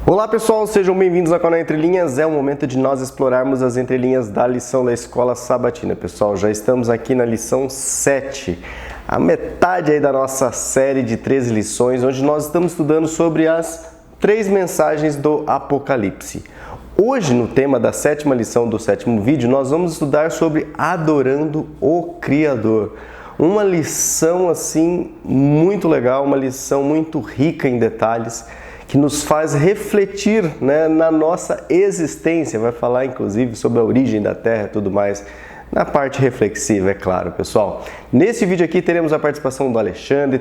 Olá pessoal, sejam bem-vindos ao canal Entre Linhas. É o momento de nós explorarmos as entrelinhas da lição da Escola Sabatina. Pessoal, já estamos aqui na lição 7, a metade aí da nossa série de 13 lições, onde nós estamos estudando sobre as 3 mensagens do Apocalipse. Hoje, no tema da 7ª lição do 7º vídeo, nós vamos estudar sobre adorando o Criador. Uma lição assim muito legal, uma lição muito rica em detalhes, que nos faz refletir, na nossa existência. Vai falar inclusive sobre a origem da Terra e tudo mais, na parte reflexiva, é claro, pessoal. Nesse vídeo aqui teremos a participação do Alexandre,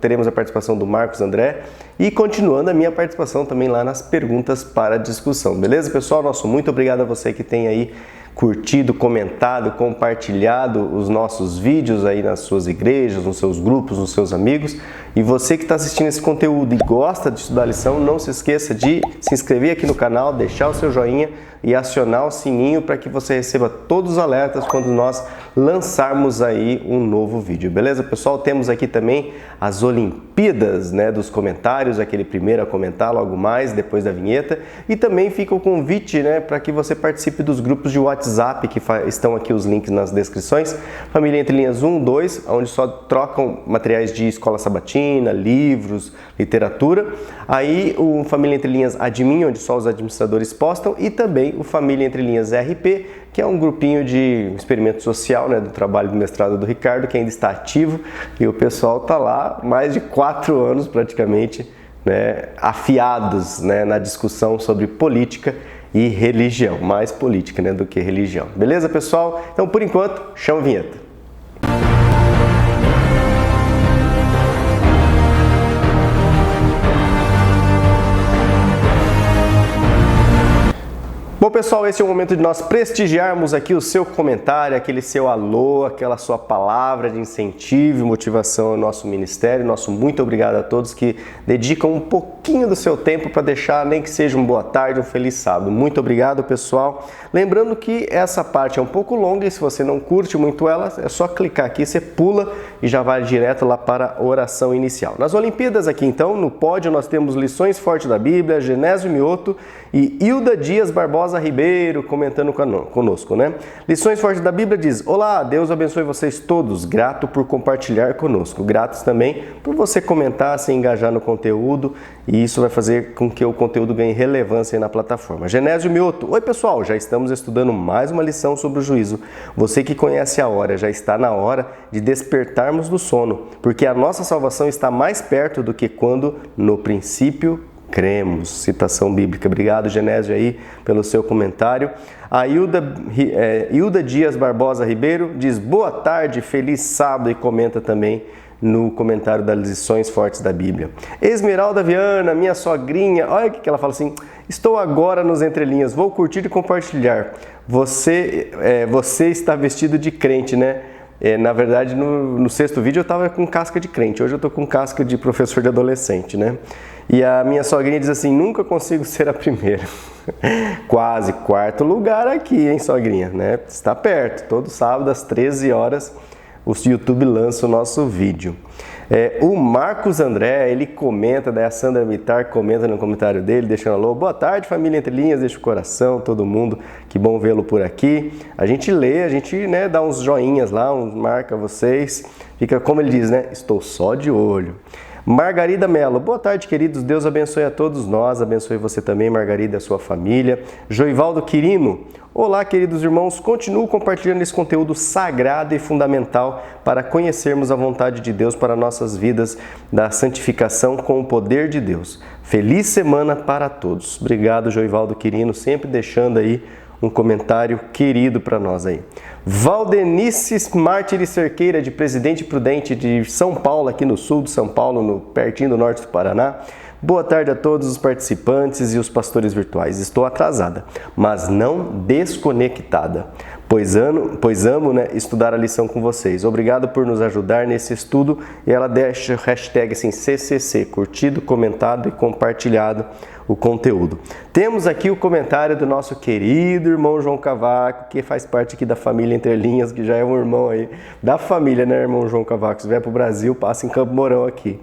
teremos a participação do Marcos André e continuando a minha participação também lá nas perguntas para discussão. Beleza, pessoal? Nosso muito obrigado a você que tem aí curtido, comentado, compartilhado os nossos vídeos aí nas suas igrejas, nos seus grupos, nos seus amigos. E você que está assistindo esse conteúdo e gosta de estudar a lição, não se esqueça de se inscrever aqui no canal, deixar o seu joinha e acionar o sininho para que você receba todos os alertas quando nós lançarmos aí um novo vídeo. Beleza, pessoal? Temos aqui também as Olimpíadas, dos comentários, aquele primeiro a comentar logo mais, depois da vinheta. E também fica o convite, para que você participe dos grupos de WhatsApp, que estão aqui os links nas descrições. Família Entre Linhas 1, 2, onde só trocam materiais de escola sabatina, livros, literatura. Aí o Família Entre Linhas Admin, onde só os administradores postam. E também o Família Entre Linhas RP, que é um grupinho de experimento social, do trabalho do mestrado do Ricardo, que ainda está ativo. E o pessoal está lá mais de 4 anos praticamente, afiados na discussão sobre política e religião, mais política do que religião. Beleza, pessoal? Então, por enquanto, chama a vinheta. Bom, pessoal, esse é o momento de nós prestigiarmos aqui o seu comentário, aquele seu alô, aquela sua palavra de incentivo e motivação ao nosso ministério. Nosso muito obrigado a todos que dedicam um pouquinho do seu tempo para deixar, nem que seja uma boa tarde, um feliz sábado. Muito obrigado, pessoal. Lembrando que essa parte é um pouco longa e se você não curte muito ela, é só clicar aqui, você pula e já vai direto lá para a oração inicial. Nas Olimpíadas aqui, então, no pódio nós temos Lições Fortes da Bíblia, Genésio Mioto e Hilda Dias Barbosa Ribeiro comentando conosco, Lições Fortes da Bíblia diz: olá, Deus abençoe vocês todos, grato por compartilhar conosco, gratos também por você comentar, se engajar no conteúdo, e isso vai fazer com que o conteúdo ganhe relevância aí na plataforma. Genésio Mioto: oi pessoal, já estamos estudando mais uma lição sobre o juízo. Você que conhece a hora, já está na hora de despertarmos do sono, porque a nossa salvação está mais perto do que quando no princípio cremos. Citação bíblica. Obrigado, Genésio, aí pelo seu comentário. A Hilda Dias Barbosa Ribeiro diz: boa tarde, feliz sábado, e comenta também no comentário das Lições Fortes da Bíblia. Esmeralda Viana, minha sogrinha, olha o que ela fala assim: estou agora nos entrelinhas, vou curtir e compartilhar. Você está vestido de crente, na verdade, no 6º vídeo eu estava com casca de crente, hoje eu estou com casca de professor de adolescente, E a minha sogrinha diz assim: nunca consigo ser a primeira. Quase 4º lugar aqui, hein, sogrinha, Está perto, todo sábado às 13 horas o YouTube lança o nosso vídeo. O Marcos André, ele comenta, a Sandra Mitar comenta no comentário dele, deixando alô: boa tarde, família Entre Linhas, deixa o coração, todo mundo, que bom vê-lo por aqui. A gente lê, a gente dá uns joinhas lá, marca vocês, fica como ele diz, estou só de olho. Margarida Mello: boa tarde, queridos, Deus abençoe a todos nós, abençoe você também, Margarida, e a sua família. Joivaldo Quirino: olá, queridos irmãos, continuo compartilhando esse conteúdo sagrado e fundamental para conhecermos a vontade de Deus para nossas vidas, da santificação com o poder de Deus. Feliz semana para todos. Obrigado, Joivaldo Quirino, sempre deixando aí um comentário querido para nós aí. Valdenice Mártires Cerqueira, de Presidente Prudente de São Paulo, aqui no sul de São Paulo, pertinho do norte do Paraná. Boa tarde a todos os participantes e os pastores virtuais. Estou atrasada, mas não desconectada, pois amo estudar a lição com vocês. Obrigado por nos ajudar nesse estudo. E ela deixa o hashtag assim, CCC, curtido, comentado e compartilhado o conteúdo. Temos aqui o comentário do nosso querido irmão João Cavaco, que faz parte aqui da família Entre Linhas, que já é um irmão aí da família, irmão João Cavaco? Se vier para o Brasil, passa em Campo Mourão aqui.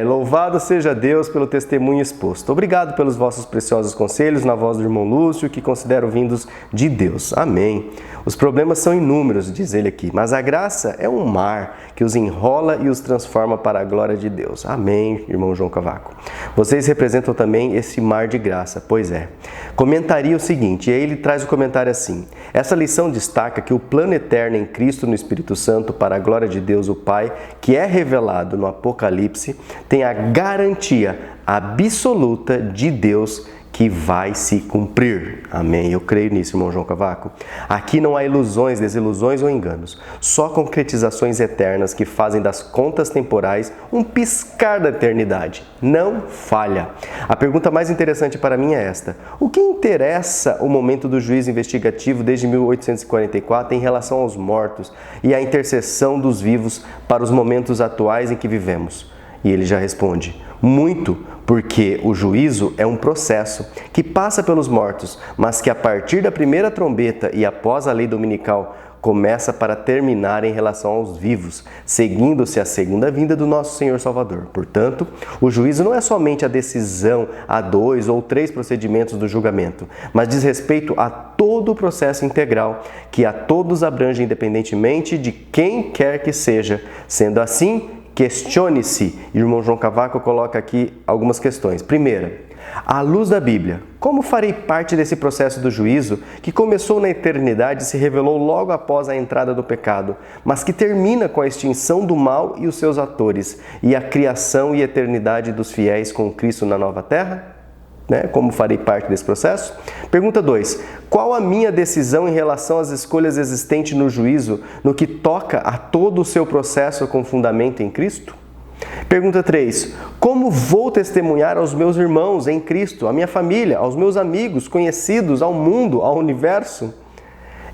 Louvado seja Deus pelo testemunho exposto. Obrigado pelos vossos preciosos conselhos na voz do irmão Lúcio, que considero vindos de Deus. Amém. Os problemas são inúmeros, diz ele aqui, mas a graça é um mar que os enrola e os transforma para a glória de Deus. Amém, irmão João Cavaco. Vocês representam também esse mar de graça, pois é. Comentaria o seguinte, e aí ele traz o comentário assim: essa lição destaca que o plano eterno em Cristo no Espírito Santo para a glória de Deus o Pai, que é revelado no Apocalipse, tem a garantia absoluta de Deus que vai se cumprir. Amém. Eu creio nisso, irmão João Cavaco. Aqui não há ilusões, desilusões ou enganos. Só concretizações eternas que fazem das contas temporais um piscar da eternidade. Não falha. A pergunta mais interessante para mim é esta: o que interessa o momento do juízo investigativo desde 1844 em relação aos mortos e a intercessão dos vivos para os momentos atuais em que vivemos? E ele já responde: muito, porque o juízo é um processo que passa pelos mortos, mas que a partir da primeira trombeta e após a lei dominical começa para terminar em relação aos vivos, seguindo-se a segunda vinda do nosso Senhor Salvador. Portanto, o juízo não é somente a decisão a 2 ou 3 procedimentos do julgamento, mas diz respeito a todo o processo integral, que a todos abrange independentemente de quem quer que seja. Sendo assim, questione-se. Irmão João Cavaco coloca aqui algumas questões. Primeira, à luz da Bíblia, como farei parte desse processo do juízo que começou na eternidade e se revelou logo após a entrada do pecado, mas que termina com a extinção do mal e os seus atores e a criação e eternidade dos fiéis com Cristo na nova terra? Como farei parte desse processo? Pergunta 2. Qual a minha decisão em relação às escolhas existentes no juízo, no que toca a todo o seu processo com fundamento em Cristo? Pergunta 3. Como vou testemunhar aos meus irmãos em Cristo, à minha família, aos meus amigos, conhecidos, ao mundo, ao universo?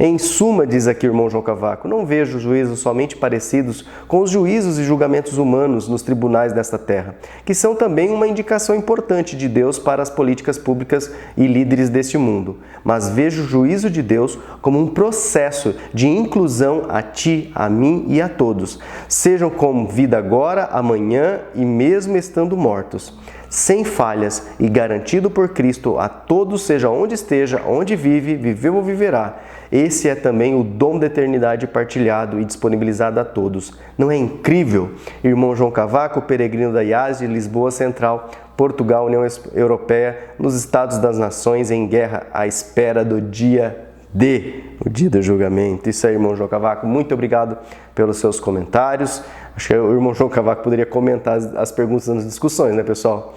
Em suma, diz aqui o irmão João Cavaco, não vejo juízos somente parecidos com os juízos e julgamentos humanos nos tribunais desta terra, que são também uma indicação importante de Deus para as políticas públicas e líderes deste mundo. Mas vejo o juízo de Deus como um processo de inclusão a ti, a mim e a todos, sejam com vida agora, amanhã e mesmo estando mortos, sem falhas e garantido por Cristo a todos, seja onde esteja, onde vive, viveu ou viverá. Esse é também o dom da eternidade partilhado e disponibilizado a todos. Não é incrível? Irmão João Cavaco, peregrino da IAS de Lisboa Central, Portugal, União Europeia, nos Estados das Nações, em guerra, à espera do dia D, o dia do julgamento. Isso aí, irmão João Cavaco. Muito obrigado pelos seus comentários. Acho que o irmão João Cavaco poderia comentar as perguntas nas discussões, né, pessoal?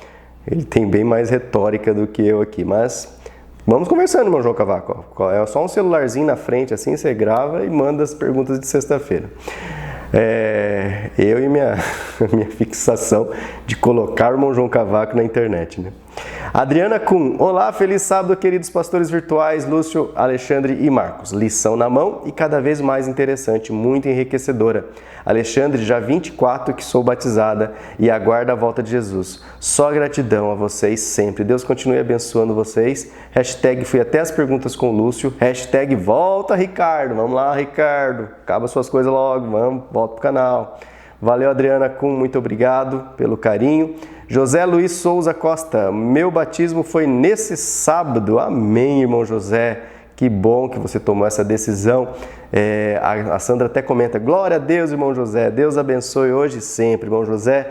Ele tem bem mais retórica do que eu aqui, mas vamos conversando, irmão João Cavaco. É só um celularzinho na frente, assim você grava e manda as perguntas de sexta-feira. Eu e minha fixação de colocar o irmão João Cavaco na internet, né? Adriana Kuhn, olá, feliz sábado, queridos pastores virtuais, Lúcio, Alexandre e Marcos. Lição na mão e cada vez mais interessante, muito enriquecedora. Alexandre, já 24 que sou batizada e aguardo a volta de Jesus. Só gratidão a vocês sempre. Deus continue abençoando vocês. Hashtag fui até as perguntas com o Lúcio. Hashtag volta, Ricardo. Vamos lá, Ricardo. Acaba suas coisas logo. Vamos, volta pro canal. Valeu, Adriana Kuhn, muito obrigado pelo carinho. José Luiz Souza Costa, meu batismo foi nesse sábado. Amém, irmão José. Que bom que você tomou essa decisão. A Sandra até comenta, glória a Deus, irmão José. Deus abençoe hoje e sempre, irmão José.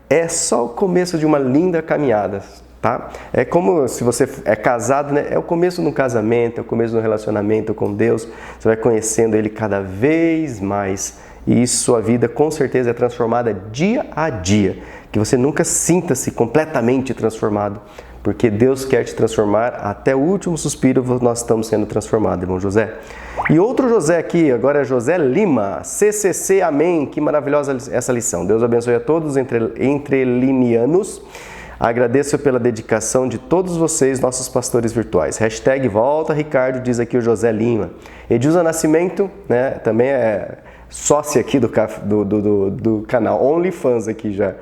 É só o começo de uma linda caminhada, tá? É como se você é casado, né? É o começo do casamento, é o começo do relacionamento com Deus. Você vai conhecendo Ele cada vez mais. E sua vida com certeza é transformada dia a dia. Que você nunca sinta-se completamente transformado, porque Deus quer te transformar até o último suspiro, nós estamos sendo transformados, irmão José. E outro José aqui, agora é José Lima, CCC, amém, que maravilhosa essa lição. Deus abençoe a todos entrelinianos. Agradeço pela dedicação de todos vocês, nossos pastores virtuais. Hashtag volta, Ricardo, diz aqui o José Lima. Edilza Nascimento, né, também é sócia aqui do canal OnlyFans aqui já.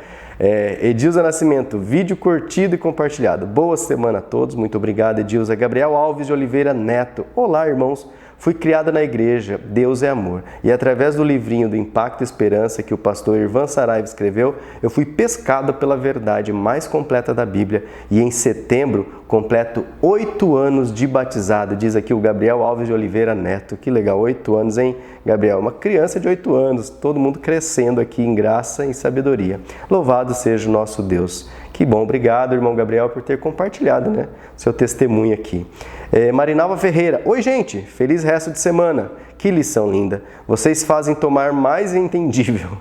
Edilza Nascimento, vídeo curtido e compartilhado. Boa semana a todos, muito obrigado, Edilza. Gabriel Alves de Oliveira Neto. Olá, irmãos. Fui criada na igreja, Deus é amor. E através do livrinho do Impacto Esperança que o pastor Irvan Saraiva escreveu, eu fui pescado pela verdade mais completa da Bíblia. E em setembro, completo 8 anos de batizado, diz aqui o Gabriel Alves de Oliveira Neto. Que legal, 8 anos, hein, Gabriel? Uma criança de 8 anos, todo mundo crescendo aqui em graça e sabedoria. Louvado seja o nosso Deus. Que bom, obrigado, irmão Gabriel, por ter compartilhado, né, seu testemunho aqui. Marinalva Ferreira, oi gente, feliz resto de semana. Que lição linda. Vocês fazem tornar mais entendível.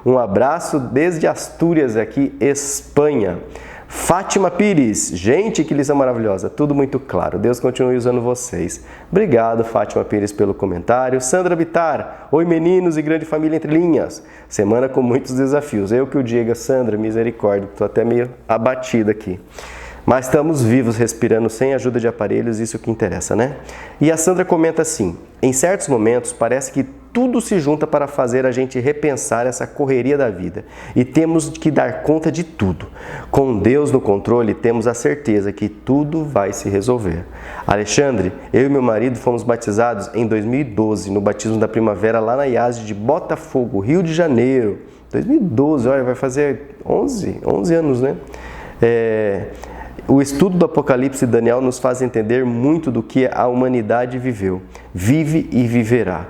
Um abraço desde Astúrias, aqui, Espanha. Fátima Pires, gente, que lição maravilhosa, tudo muito claro, Deus continue usando vocês. Obrigado, Fátima Pires, pelo comentário. Sandra Bittar, oi meninos e grande família Entre Linhas, semana com muitos desafios, eu que o diga, Sandra, misericórdia, estou até meio abatida aqui. Mas estamos vivos, respirando sem ajuda de aparelhos, isso que interessa, né? E a Sandra comenta assim, em certos momentos parece que tudo se junta para fazer a gente repensar essa correria da vida e temos que dar conta de tudo. Com Deus no controle, temos a certeza que tudo vai se resolver. Alexandre, eu e meu marido fomos batizados em 2012, no batismo da primavera lá na IASD de Botafogo, Rio de Janeiro. 2012, olha, vai fazer 11 anos, né? O estudo do Apocalipse de Daniel nos faz entender muito do que a humanidade viveu, vive e viverá.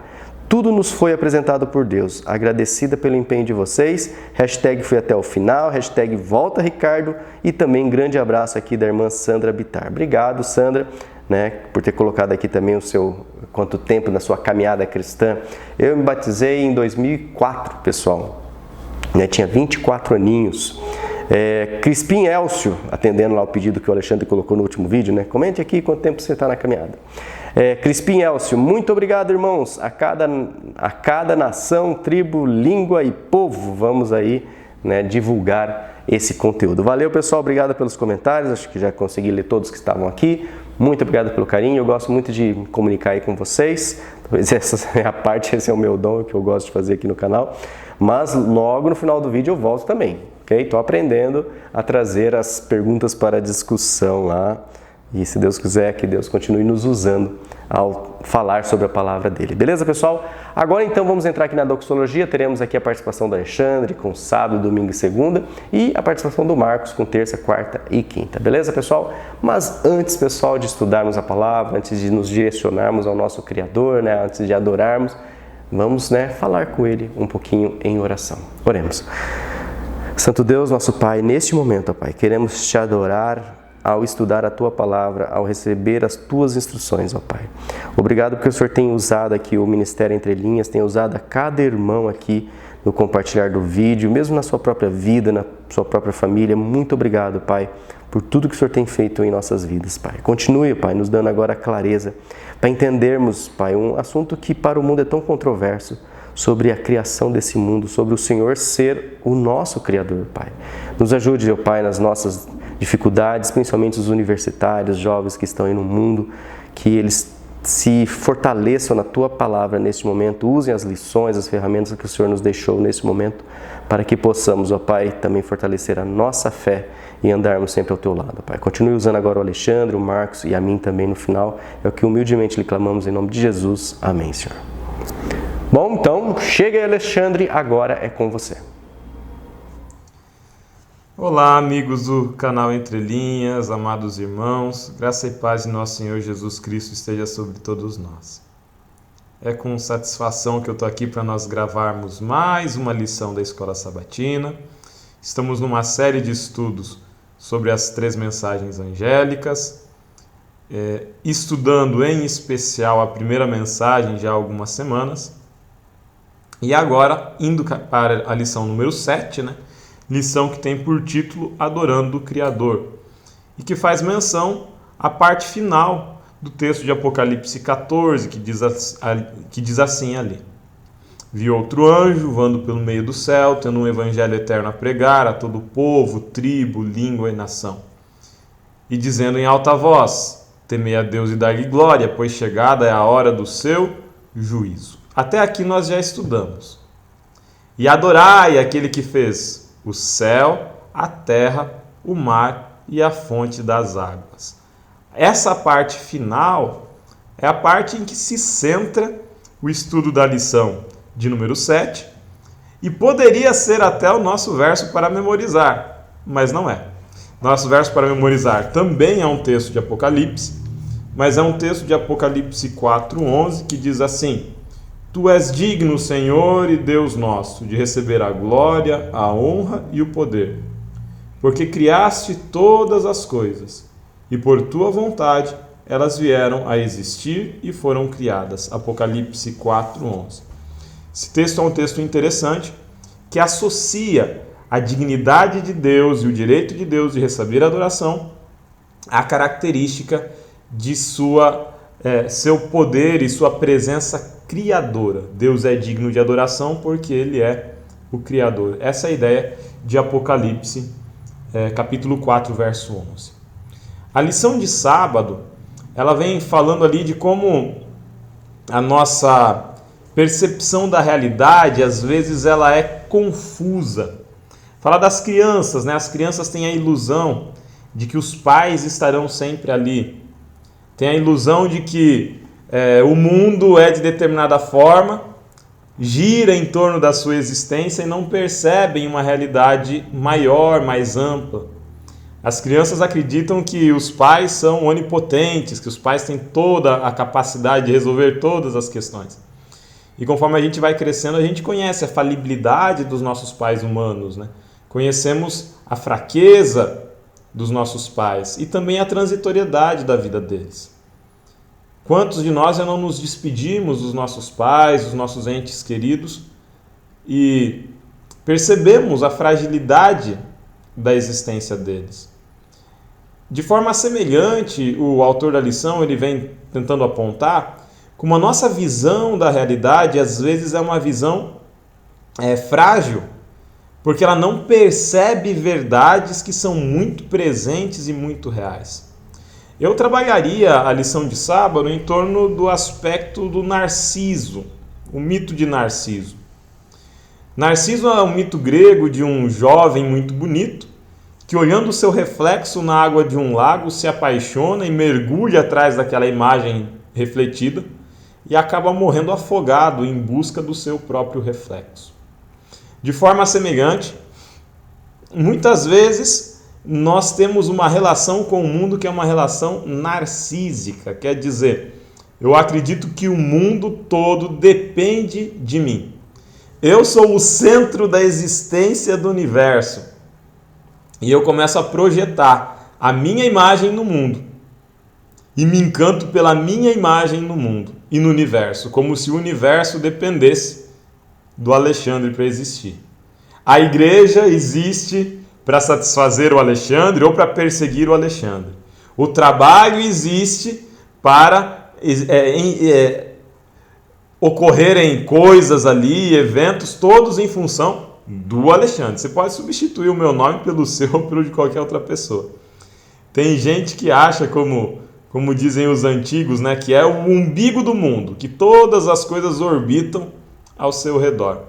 Tudo nos foi apresentado por Deus. Agradecida pelo empenho de vocês. Hashtag fui até o final. Hashtag volta Ricardo. E também grande abraço aqui da irmã Sandra Bittar. Obrigado, Sandra, né, por ter colocado aqui também o seu quanto tempo na sua caminhada cristã. Eu me batizei em 2004, pessoal. Tinha 24 aninhos. Crispim Elcio, atendendo lá o pedido que o Alexandre colocou no último vídeo, né? Comente aqui quanto tempo você está na caminhada. Crispim Elcio, muito obrigado, irmãos. A cada nação, tribo, língua e povo, vamos aí, né, divulgar esse conteúdo. Valeu, pessoal, obrigado pelos comentários, acho que já consegui ler todos que estavam aqui. Muito obrigado pelo carinho, eu gosto muito de comunicar aí com vocês. Talvez essa é a parte, esse é o meu dom que eu gosto de fazer aqui no canal. Mas logo no final do vídeo eu volto também, ok? Estou aprendendo a trazer as perguntas para discussão lá. E se Deus quiser, que Deus continue nos usando ao falar sobre a palavra dele. Beleza, pessoal? Agora então vamos entrar aqui na doxologia. Teremos aqui a participação do Alexandre com sábado, domingo e segunda. E a participação do Marcos com terça, quarta e quinta. Beleza, pessoal? Mas antes, pessoal, de estudarmos a palavra, antes de nos direcionarmos ao nosso Criador, né, antes de adorarmos, vamos, né, falar com Ele um pouquinho em oração. Oremos. Santo Deus, nosso Pai, neste momento, ó Pai, queremos te adorar ao estudar a Tua Palavra, ao receber as Tuas instruções, ó Pai. Obrigado porque o Senhor tem usado aqui o Ministério Entre Linhas, tem usado a cada irmão aqui no compartilhar do vídeo, mesmo na sua própria vida, na sua própria família. Muito obrigado, Pai, por tudo que o Senhor tem feito em nossas vidas, Pai. Continue, Pai, nos dando agora clareza para entendermos, Pai, um assunto que para o mundo é tão controverso, sobre a criação desse mundo, sobre o Senhor ser o nosso Criador, Pai. Nos ajude, ó Pai, nas nossas dificuldades, principalmente os universitários, jovens que estão aí no mundo, que eles se fortaleçam na Tua Palavra neste momento, usem as lições, as ferramentas que o Senhor nos deixou nesse momento, para que possamos, ó Pai, também fortalecer a nossa fé e andarmos sempre ao Teu lado, Pai. Continue usando agora o Alexandre, o Marcos e a mim também no final, é o que humildemente lhe clamamos em nome de Jesus. Amém, Senhor. Bom, então, chega aí, Alexandre, agora é com você. Olá, amigos do canal Entre Linhas, amados irmãos, graça e paz de nosso Senhor Jesus Cristo esteja sobre todos nós. É com satisfação que eu estou aqui para nós gravarmos mais uma lição da Escola Sabatina. Estamos numa série de estudos sobre as 3 mensagens angélicas, estudando em especial a primeira mensagem já há algumas semanas. E agora, indo para a lição número 7, né? Lição que tem por título Adorando o Criador, e que faz menção à parte final do texto de Apocalipse 14, que diz assim ali: Vi outro anjo voando pelo meio do céu, tendo um evangelho eterno a pregar a todo povo, tribo, língua e nação, e dizendo em alta voz: Temei a Deus e dai-lhe glória, pois chegada é a hora do seu juízo. Até aqui nós já estudamos. E adorai aquele que fez o céu, a terra, o mar e a fonte das águas. Essa parte final é a parte em que se centra o estudo da lição de número 7 e poderia ser até o nosso verso para memorizar, mas não é. Nosso verso para memorizar também é um texto de Apocalipse, mas é um texto de Apocalipse 4:11 que diz assim: Tu és digno, Senhor e Deus nosso, de receber a glória, a honra e o poder, porque criaste todas as coisas, e por tua vontade elas vieram a existir e foram criadas. Apocalipse 4:11. Esse texto é um texto interessante que associa a dignidade de Deus e o direito de Deus de receber adoração à característica de seu poder e sua presença criadora. Deus é digno de adoração porque Ele é o Criador. Essa é a ideia de Apocalipse, capítulo 4, verso 11. A lição de sábado, ela vem falando ali de como a nossa percepção da realidade, às vezes, ela é confusa. Fala das crianças, né? As crianças têm a ilusão de que os pais estarão sempre ali. Tem a ilusão de que o mundo é de determinada forma, gira em torno da sua existência e não percebem uma realidade maior, mais ampla. As crianças acreditam que os pais são onipotentes, que os pais têm toda a capacidade de resolver todas as questões. E conforme a gente vai crescendo, a gente conhece a falibilidade dos nossos pais humanos, né? Conhecemos a fraqueza dos nossos pais e também a transitoriedade da vida deles. Quantos de nós já não nos despedimos dos nossos pais, dos nossos entes queridos e percebemos a fragilidade da existência deles? De forma semelhante, o autor da lição ele vem tentando apontar como a nossa visão da realidade às vezes é uma visão frágil, porque ela não percebe verdades que são muito presentes e muito reais. Eu trabalharia a lição de sábado em torno do aspecto do Narciso, o mito de Narciso. Narciso é um mito grego de um jovem muito bonito que, olhando o seu reflexo na água de um lago, se apaixona e mergulha atrás daquela imagem refletida e acaba morrendo afogado em busca do seu próprio reflexo. De forma semelhante, muitas vezes nós temos uma relação com o mundo que é uma relação narcísica, quer dizer, eu acredito que o mundo todo depende de mim. Eu sou o centro da existência do universo e eu começo a projetar a minha imagem no mundo e me encanto pela minha imagem no mundo e no universo, como se o universo dependesse do Alexandre para existir. A igreja existe para satisfazer o Alexandre ou para perseguir o Alexandre. O trabalho existe para ocorrerem coisas ali, eventos, todos em função do Alexandre. Você pode substituir o meu nome pelo seu ou pelo de qualquer outra pessoa. Tem gente que acha, como dizem os antigos, né, que é o umbigo do mundo, que todas as coisas orbitam ao seu redor.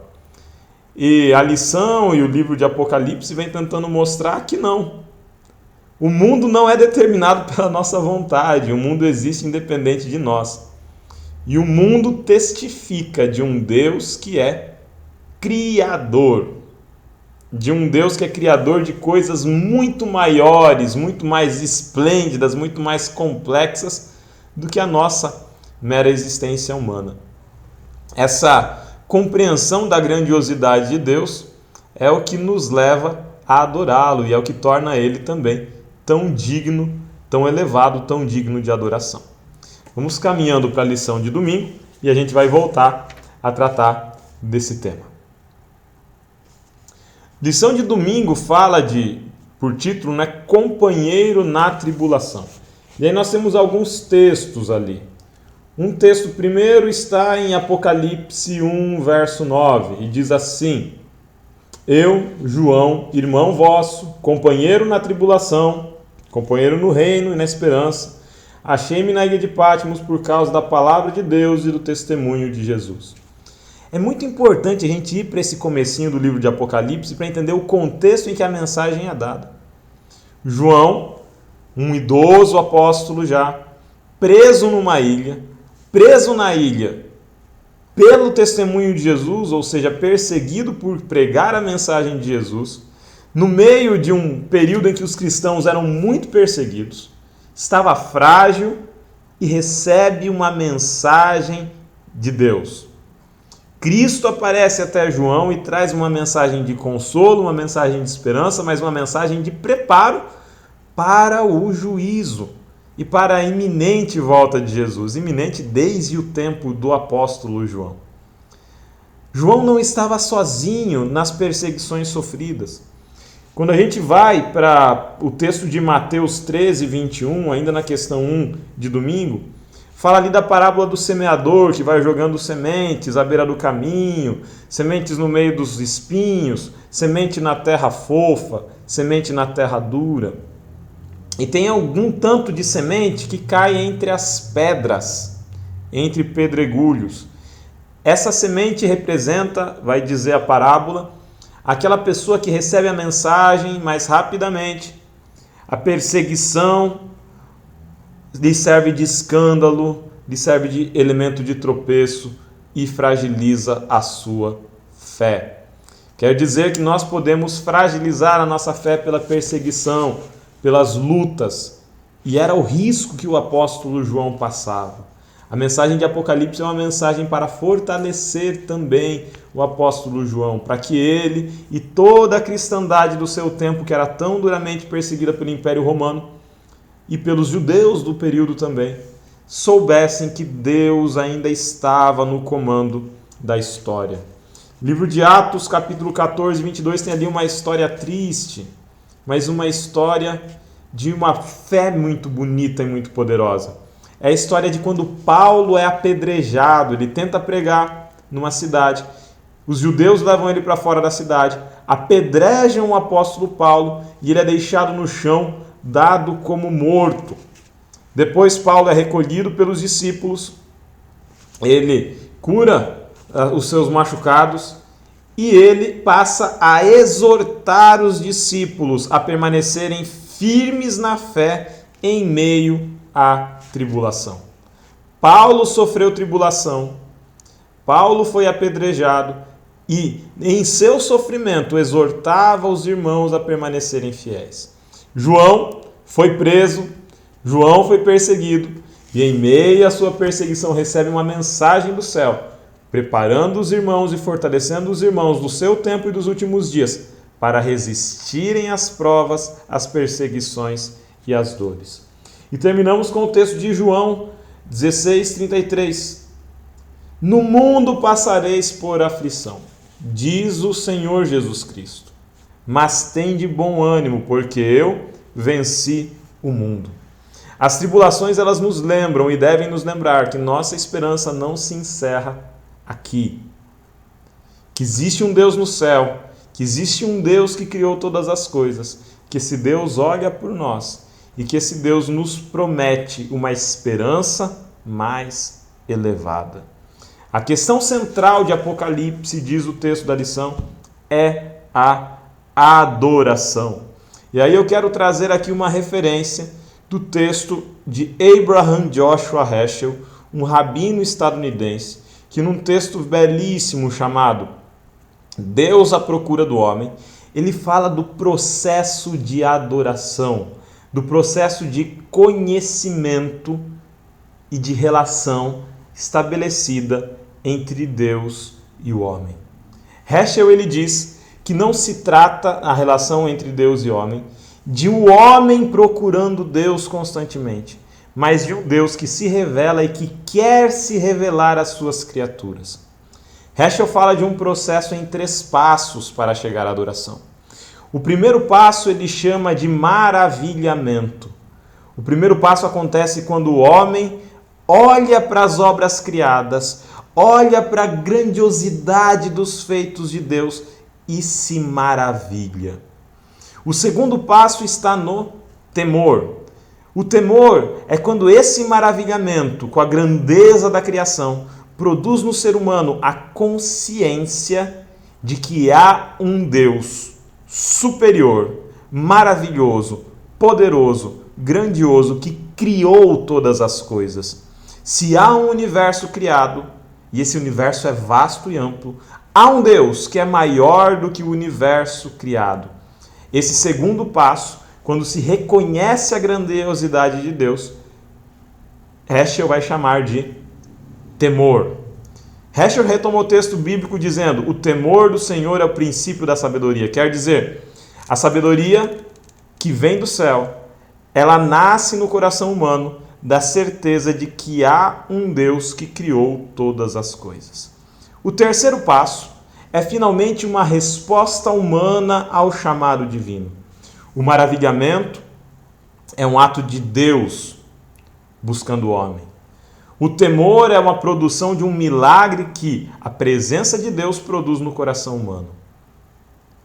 E a lição e o livro de Apocalipse vem tentando mostrar que não. O mundo não é determinado pela nossa vontade, o mundo existe independente de nós. E o mundo testifica de um Deus que é criador, de um Deus que é criador de coisas muito maiores, muito mais esplêndidas, muito mais complexas do que a nossa mera existência humana. Essa compreensão da grandiosidade de Deus é o que nos leva a adorá-lo e é o que torna ele também tão digno, tão elevado, tão digno de adoração. Vamos caminhando para a lição de domingo e a gente vai voltar a tratar desse tema. Lição de domingo fala por título, né, companheiro na tribulação. E aí nós temos alguns textos ali. Um texto primeiro está em Apocalipse 1, verso 9, e diz assim: Eu, João, irmão vosso, companheiro na tribulação, companheiro no reino e na esperança, achei-me na ilha de Patmos por causa da palavra de Deus e do testemunho de Jesus. É muito importante a gente ir para esse comecinho do livro de Apocalipse para entender o contexto em que a mensagem é dada. João, um idoso apóstolo já, preso numa ilha, preso na ilha pelo testemunho de Jesus, ou seja, perseguido por pregar a mensagem de Jesus, no meio de um período em que os cristãos eram muito perseguidos, estava frágil e recebe uma mensagem de Deus. Cristo aparece até João e traz uma mensagem de consolo, uma mensagem de esperança, mas uma mensagem de preparo para o juízo e para a iminente volta de Jesus, iminente desde o tempo do apóstolo João. João não estava sozinho nas perseguições sofridas. Quando a gente vai para o texto de Mateus 13, 21, ainda na questão 1 de domingo, fala ali da parábola do semeador que vai jogando sementes à beira do caminho, sementes no meio dos espinhos, semente na terra fofa, semente na terra dura. E tem algum tanto de semente que cai entre as pedras, entre pedregulhos. Essa semente representa, vai dizer a parábola, aquela pessoa que recebe a mensagem mais rapidamente, a perseguição lhe serve de escândalo, lhe serve de elemento de tropeço e fragiliza a sua fé. Quer dizer que nós podemos fragilizar a nossa fé pela perseguição, pelas lutas, e era o risco que o apóstolo João passava. A mensagem de Apocalipse é uma mensagem para fortalecer também o apóstolo João, para que ele e toda a cristandade do seu tempo, que era tão duramente perseguida pelo Império Romano e pelos judeus do período também, soubessem que Deus ainda estava no comando da história. Livro de Atos, capítulo 14, 22, tem ali uma história triste, mas uma história de uma fé muito bonita e muito poderosa. É a história de quando Paulo é apedrejado, ele tenta pregar numa cidade, os judeus levam ele para fora da cidade, apedrejam o apóstolo Paulo e ele é deixado no chão, dado como morto. Depois Paulo é recolhido pelos discípulos, ele cura os seus machucados e ele passa a exortar os discípulos a permanecerem firmes na fé em meio à tribulação. Paulo sofreu tribulação, Paulo foi apedrejado e em seu sofrimento exortava os irmãos a permanecerem fiéis. João foi preso, João foi perseguido e em meio à sua perseguição recebe uma mensagem do céu, preparando os irmãos e fortalecendo os irmãos do seu tempo e dos últimos dias para resistirem às provas, às perseguições e às dores. E terminamos com o texto de João 16:33. No mundo passareis por aflição, diz o Senhor Jesus Cristo, mas tende bom ânimo, porque eu venci o mundo. As tribulações, elas nos lembram e devem nos lembrar que nossa esperança não se encerra aqui. Que existe um Deus no céu, que existe um Deus que criou todas as coisas, que esse Deus olha por nós e que esse Deus nos promete uma esperança mais elevada. A questão central de Apocalipse, diz o texto da lição, é a adoração. E aí eu quero trazer aqui uma referência do texto de Abraham Joshua Heschel, um rabino estadunidense, que num texto belíssimo chamado Deus à Procura do Homem, ele fala do processo de adoração, do processo de conhecimento e de relação estabelecida entre Deus e o homem. Heschel, ele diz que não se trata a relação entre Deus e homem de um homem procurando Deus constantemente, mas de um Deus que se revela e que quer se revelar às suas criaturas. Heschel fala de um processo em 3 passos para chegar à adoração. O primeiro passo ele chama de maravilhamento. O primeiro passo acontece quando o homem olha para as obras criadas, olha para a grandiosidade dos feitos de Deus e se maravilha. O segundo passo está no temor. O temor é quando esse maravilhamento com a grandeza da criação produz no ser humano a consciência de que há um Deus superior, maravilhoso, poderoso, grandioso, que criou todas as coisas. Se há um universo criado, e esse universo é vasto e amplo, há um Deus que é maior do que o universo criado. Esse segundo passo, quando se reconhece a grandiosidade de Deus, Heschel vai chamar de temor. Heschel retoma o texto bíblico dizendo: o temor do Senhor é o princípio da sabedoria. Quer dizer, a sabedoria que vem do céu, ela nasce no coração humano da certeza de que há um Deus que criou todas as coisas. O terceiro passo é finalmente uma resposta humana ao chamado divino. O maravilhamento é um ato de Deus buscando o homem. O temor é uma produção de um milagre que a presença de Deus produz no coração humano.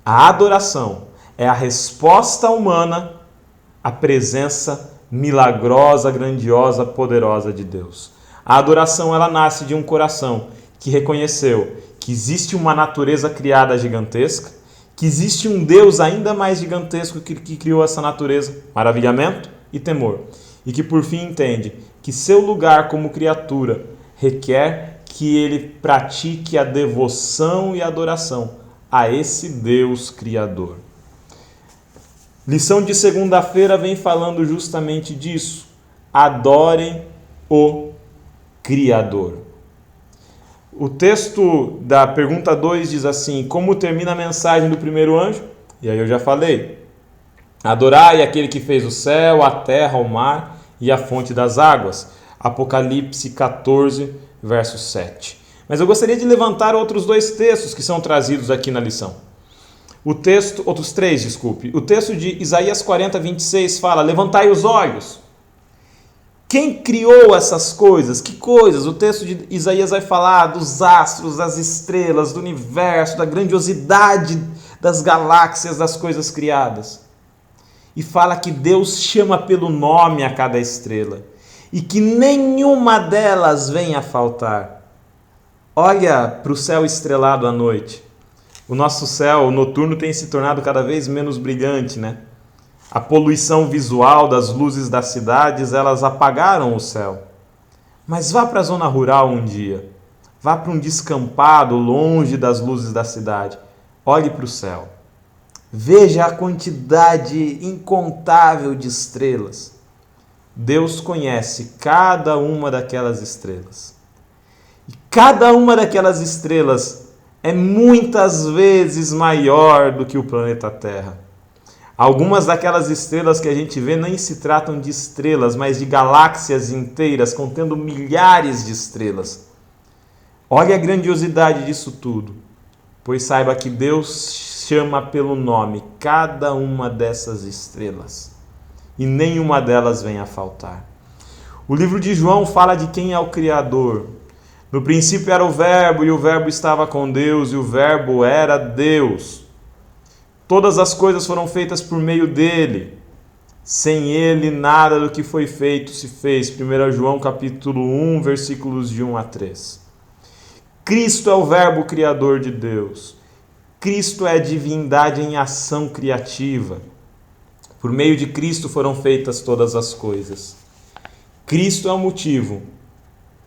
A adoração é a resposta humana à presença milagrosa, grandiosa, poderosa de Deus. A adoração, ela nasce de um coração que reconheceu que existe uma natureza criada gigantesca, que existe um Deus ainda mais gigantesco que criou essa natureza, maravilhamento e temor, e que por fim entende que seu lugar como criatura requer que ele pratique a devoção e a adoração a esse Deus Criador. Lição de segunda-feira vem falando justamente disso. Adorem o Criador. O texto da pergunta 2 diz assim: como termina a mensagem do primeiro anjo? E aí eu já falei. Adorai aquele que fez o céu, a terra, o mar e a fonte das águas. Apocalipse 14, verso 7. Mas eu gostaria de levantar outros dois textos que são trazidos aqui na lição. Outros três, desculpe. O texto de Isaías 40, 26 fala: levantai os olhos. Quem criou essas coisas? Que coisas? O texto de Isaías vai falar dos astros, das estrelas, do universo, da grandiosidade das galáxias, das coisas criadas. E fala que Deus chama pelo nome a cada estrela e que nenhuma delas venha a faltar. Olha para o céu estrelado à noite. O nosso céu noturno tem se tornado cada vez menos brilhante, né? A poluição visual das luzes das cidades, elas apagaram o céu. Mas vá para a zona rural um dia. Vá para um descampado longe das luzes da cidade. Olhe para o céu. Veja a quantidade incontável de estrelas. Deus conhece cada uma daquelas estrelas. E cada uma daquelas estrelas é muitas vezes maior do que o planeta Terra. Algumas daquelas estrelas que a gente vê nem se tratam de estrelas, mas de galáxias inteiras, contendo milhares de estrelas. Olha a grandiosidade disso tudo, pois saiba que Deus chama pelo nome cada uma dessas estrelas, e nenhuma delas vem a faltar. O livro de João fala de quem é o Criador. No princípio era o Verbo, e o Verbo estava com Deus, e o Verbo era Deus. Todas as coisas foram feitas por meio dele. Sem ele, nada do que foi feito se fez. 1 João capítulo 1, versículos de 1 a 3. Cristo é o Verbo criador de Deus. Cristo é a divindade em ação criativa. Por meio de Cristo foram feitas todas as coisas. Cristo é o motivo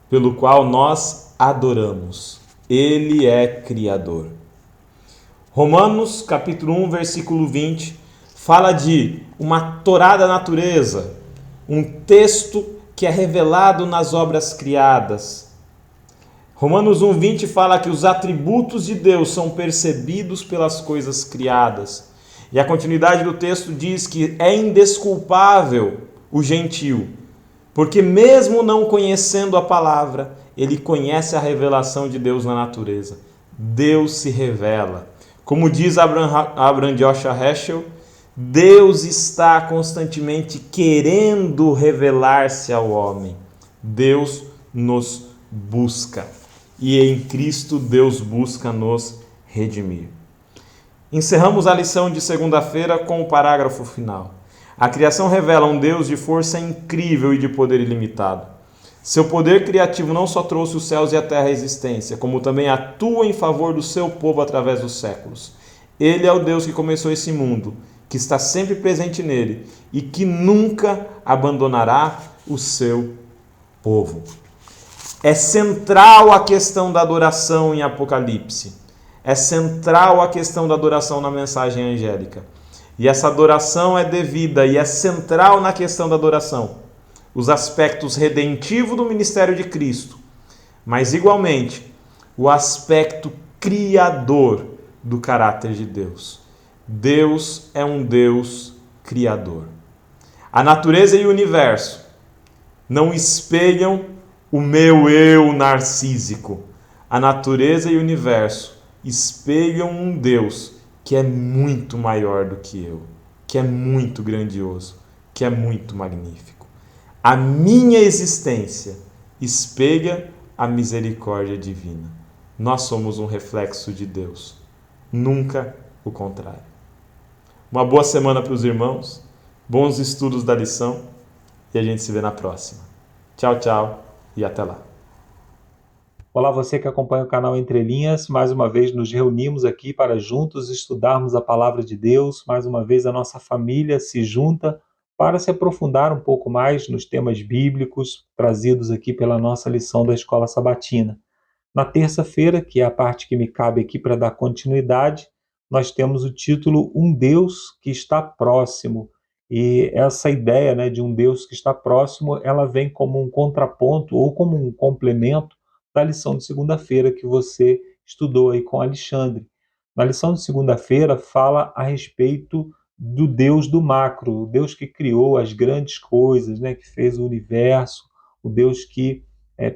pelo qual nós adoramos. Ele é Criador. Romanos, capítulo 1, versículo 20, fala de uma Torá da natureza, um texto que é revelado nas obras criadas. Romanos 1, 20 fala que os atributos de Deus são percebidos pelas coisas criadas. E a continuidade do texto diz que é indesculpável o gentio, porque mesmo não conhecendo a palavra, ele conhece a revelação de Deus na natureza. Deus se revela. Como diz Abraham Joshua Heschel, Deus está constantemente querendo revelar-se ao homem. Deus nos busca. E em Cristo Deus busca nos redimir. Encerramos a lição de segunda-feira com o parágrafo final. A criação revela um Deus de força incrível e de poder ilimitado. Seu poder criativo não só trouxe os céus e a terra à existência, como também atua em favor do seu povo através dos séculos. Ele é o Deus que começou esse mundo, que está sempre presente nele e que nunca abandonará o seu povo. É central a questão da adoração em Apocalipse. É central a questão da adoração na mensagem angélica. E essa adoração é devida e é central na questão da adoração. Os aspectos redentivos do ministério de Cristo, mas igualmente o aspecto criador do caráter de Deus. Deus é um Deus criador. A natureza e o universo não espelham o meu eu narcísico. A natureza e o universo espelham um Deus que é muito maior do que eu, que é muito grandioso, que é muito magnífico. A minha existência espelha a misericórdia divina. Nós somos um reflexo de Deus, nunca o contrário. Uma boa semana para os irmãos, bons estudos da lição e a gente se vê na próxima. Tchau, tchau e até lá. Olá, você que acompanha o canal Entre Linhas. Mais uma vez nos reunimos aqui para juntos estudarmos a Palavra de Deus. Mais uma vez a nossa família se junta para se aprofundar um pouco mais nos temas bíblicos trazidos aqui pela nossa lição da Escola Sabatina. Na terça-feira, que é a parte que me cabe aqui para dar continuidade, nós temos o título Um Deus que está próximo. E essa ideia, né, de um Deus que está próximo, ela vem como um contraponto ou como um complemento da lição de segunda-feira que você estudou aí com Alexandre. Na lição de segunda-feira fala a respeito do Deus do macro, o Deus que criou as grandes coisas, né, que fez o universo, o Deus que,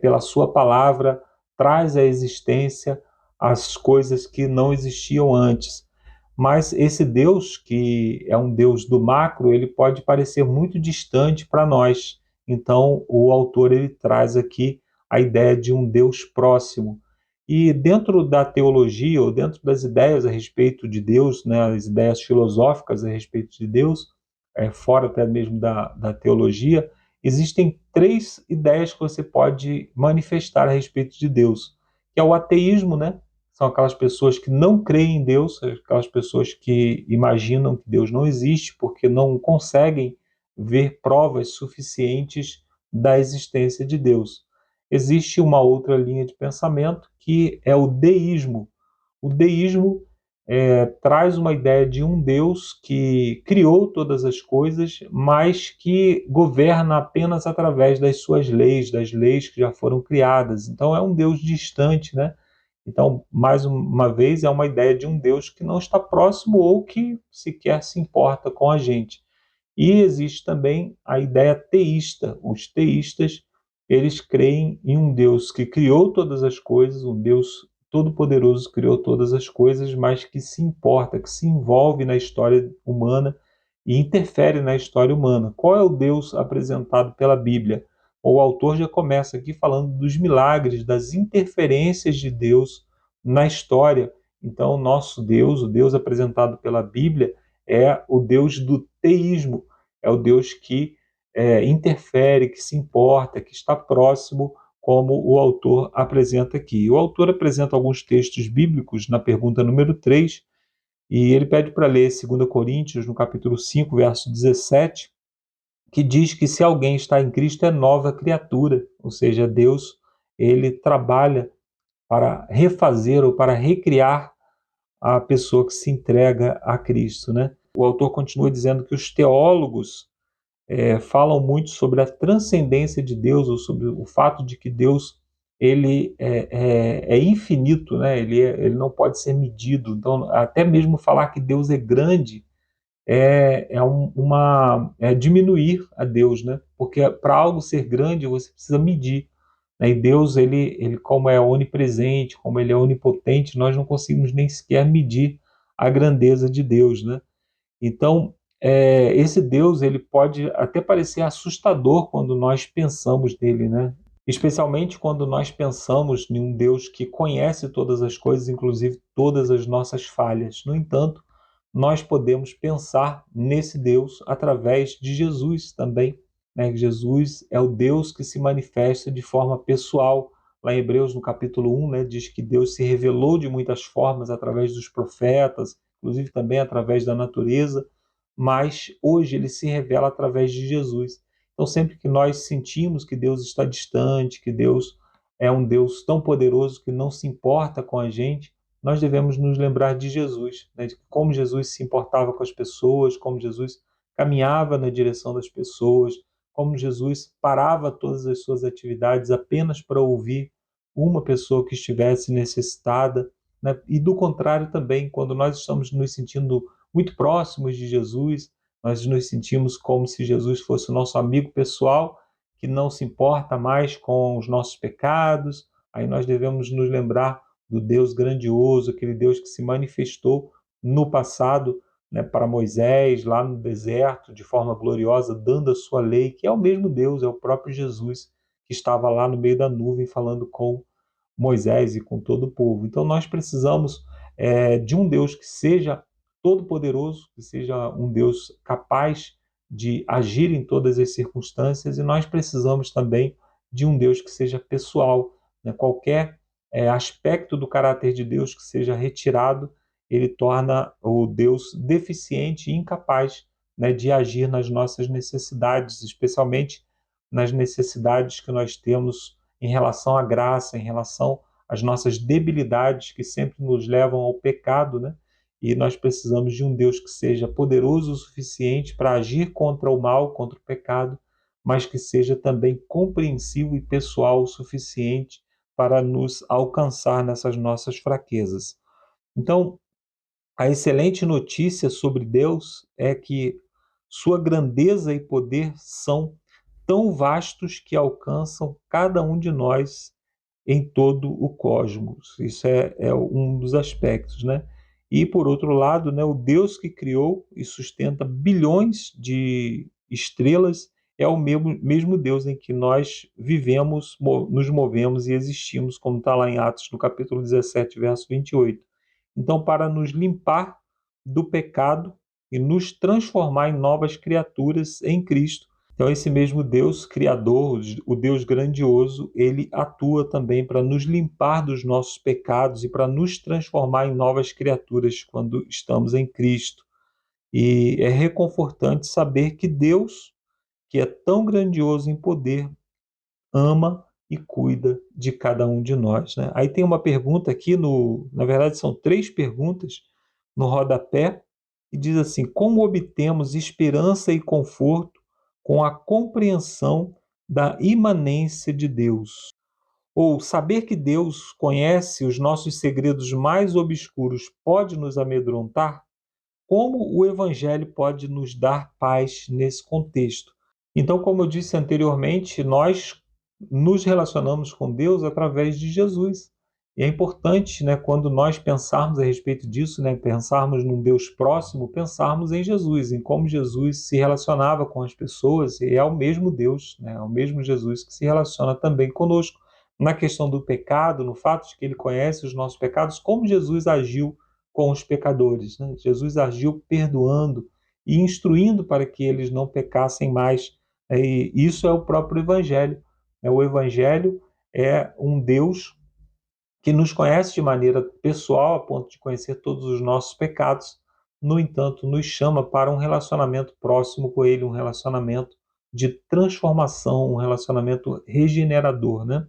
pela sua palavra, traz à existência as coisas que não existiam antes. Mas esse Deus, que é um Deus do macro, ele pode parecer muito distante para nós. Então, o autor ele traz aqui a ideia de um Deus próximo. E dentro da teologia, ou dentro das ideias a respeito de Deus, né, as ideias filosóficas a respeito de Deus, fora até mesmo da teologia, existem três ideias que você pode manifestar a respeito de Deus, que é o ateísmo, né? São aquelas pessoas que não creem em Deus, aquelas pessoas que imaginam que Deus não existe porque não conseguem ver provas suficientes da existência de Deus. Existe uma outra linha de pensamento que é o deísmo. O deísmo traz uma ideia de um Deus que criou todas as coisas, mas que governa apenas através das suas leis, das leis que já foram criadas. Então é um Deus distante, né? Então, mais uma vez, é uma ideia de um Deus que não está próximo ou que sequer se importa com a gente. E existe também a ideia teísta. Os teístas, eles creem em um Deus que criou todas as coisas, um Deus todo-poderoso criou todas as coisas, mas que se importa, que se envolve na história humana e interfere na história humana. Qual é o Deus apresentado pela Bíblia? O autor já começa aqui falando dos milagres, das interferências de Deus na história. Então, nosso Deus, o Deus apresentado pela Bíblia, é o Deus do teísmo, é o Deus que interfere, que se importa, que está próximo, como o autor apresenta aqui. O autor apresenta alguns textos bíblicos na pergunta número 3, e ele pede para ler 2 Coríntios, no capítulo 5, verso 17, que diz que se alguém está em Cristo é nova criatura, ou seja, Deus ele trabalha para refazer ou para recriar a pessoa que se entrega a Cristo, né? O autor continua dizendo que os teólogos falam muito sobre a transcendência de Deus, ou sobre o fato de que Deus ele é infinito, né? Ele não pode ser medido. Então, até mesmo falar que Deus é grande é diminuir a Deus, né? Porque para algo ser grande você precisa medir, né? E Deus, ele como é onipresente, como ele é onipotente, nós não conseguimos nem sequer medir a grandeza de Deus, né? Então, esse Deus ele pode até parecer assustador quando nós pensamos nele, né? Especialmente quando nós pensamos em um Deus que conhece todas as coisas, inclusive todas as nossas falhas. No entanto, nós podemos pensar nesse Deus através de Jesus também, né? Jesus é o Deus que se manifesta de forma pessoal. Lá em Hebreus, no capítulo 1, né, diz que Deus se revelou de muitas formas através dos profetas, inclusive também através da natureza, mas hoje ele se revela através de Jesus. Então, sempre que nós sentimos que Deus está distante, que Deus é um Deus tão poderoso que não se importa com a gente, nós devemos nos lembrar de Jesus, né? De como Jesus se importava com as pessoas, como Jesus caminhava na direção das pessoas, como Jesus parava todas as suas atividades apenas para ouvir uma pessoa que estivesse necessitada, né? E do contrário também, quando nós estamos nos sentindo muito próximos de Jesus, nós nos sentimos como se Jesus fosse o nosso amigo pessoal, que não se importa mais com os nossos pecados. Aí nós devemos nos lembrar do Deus grandioso, aquele Deus que se manifestou no passado, né, para Moisés, lá no deserto, de forma gloriosa, dando a sua lei, que é o mesmo Deus, é o próprio Jesus, que estava lá no meio da nuvem falando com Moisés e com todo o povo. Então nós precisamos de um Deus que seja todo-poderoso, que seja um Deus capaz de agir em todas as circunstâncias, e nós precisamos também de um Deus que seja pessoal, né? Qualquer aspecto do caráter de Deus que seja retirado, ele torna o Deus deficiente e incapaz, né, de agir nas nossas necessidades, especialmente nas necessidades que nós temos em relação à graça, em relação às nossas debilidades que sempre nos levam ao pecado, né? E nós precisamos de um Deus que seja poderoso o suficiente para agir contra o mal, contra o pecado, mas que seja também compreensivo e pessoal o suficiente para nos alcançar nessas nossas fraquezas. Então, a excelente notícia sobre Deus é que sua grandeza e poder são tão vastos que alcançam cada um de nós em todo o cosmos. Isso é um dos aspectos, né? E, por outro lado, né, o Deus que criou e sustenta bilhões de estrelas é o mesmo Deus em que nós vivemos, nos movemos e existimos, como está lá em Atos, no capítulo 17, verso 28. Então, para nos limpar do pecado e nos transformar em novas criaturas em Cristo, então esse mesmo Deus criador, o Deus grandioso, ele atua também para nos limpar dos nossos pecados e para nos transformar em novas criaturas quando estamos em Cristo. E é reconfortante saber que Deus, que é tão grandioso em poder, ama e cuida de cada um de nós, né? Aí tem uma pergunta aqui, na verdade são 3 perguntas no rodapé, e diz assim: como obtemos esperança e conforto com a compreensão da imanência de Deus? Ou saber que Deus conhece os nossos segredos mais obscuros pode nos amedrontar? Como o Evangelho pode nos dar paz nesse contexto? Então, como eu disse anteriormente, nós nos relacionamos com Deus através de Jesus. E é importante, né, quando nós pensarmos a respeito disso, né, pensarmos num Deus próximo, pensarmos em Jesus, em como Jesus se relacionava com as pessoas, e é o mesmo Deus, né, é o mesmo Jesus que se relaciona também conosco. Na questão do pecado, no fato de que ele conhece os nossos pecados, como Jesus agiu com os pecadores, né? Jesus agiu perdoando e instruindo para que eles não pecassem mais. E isso é o próprio Evangelho. O Evangelho é um Deus que nos conhece de maneira pessoal, a ponto de conhecer todos os nossos pecados, no entanto, nos chama para um relacionamento próximo com Ele, um relacionamento de transformação, um relacionamento regenerador, né?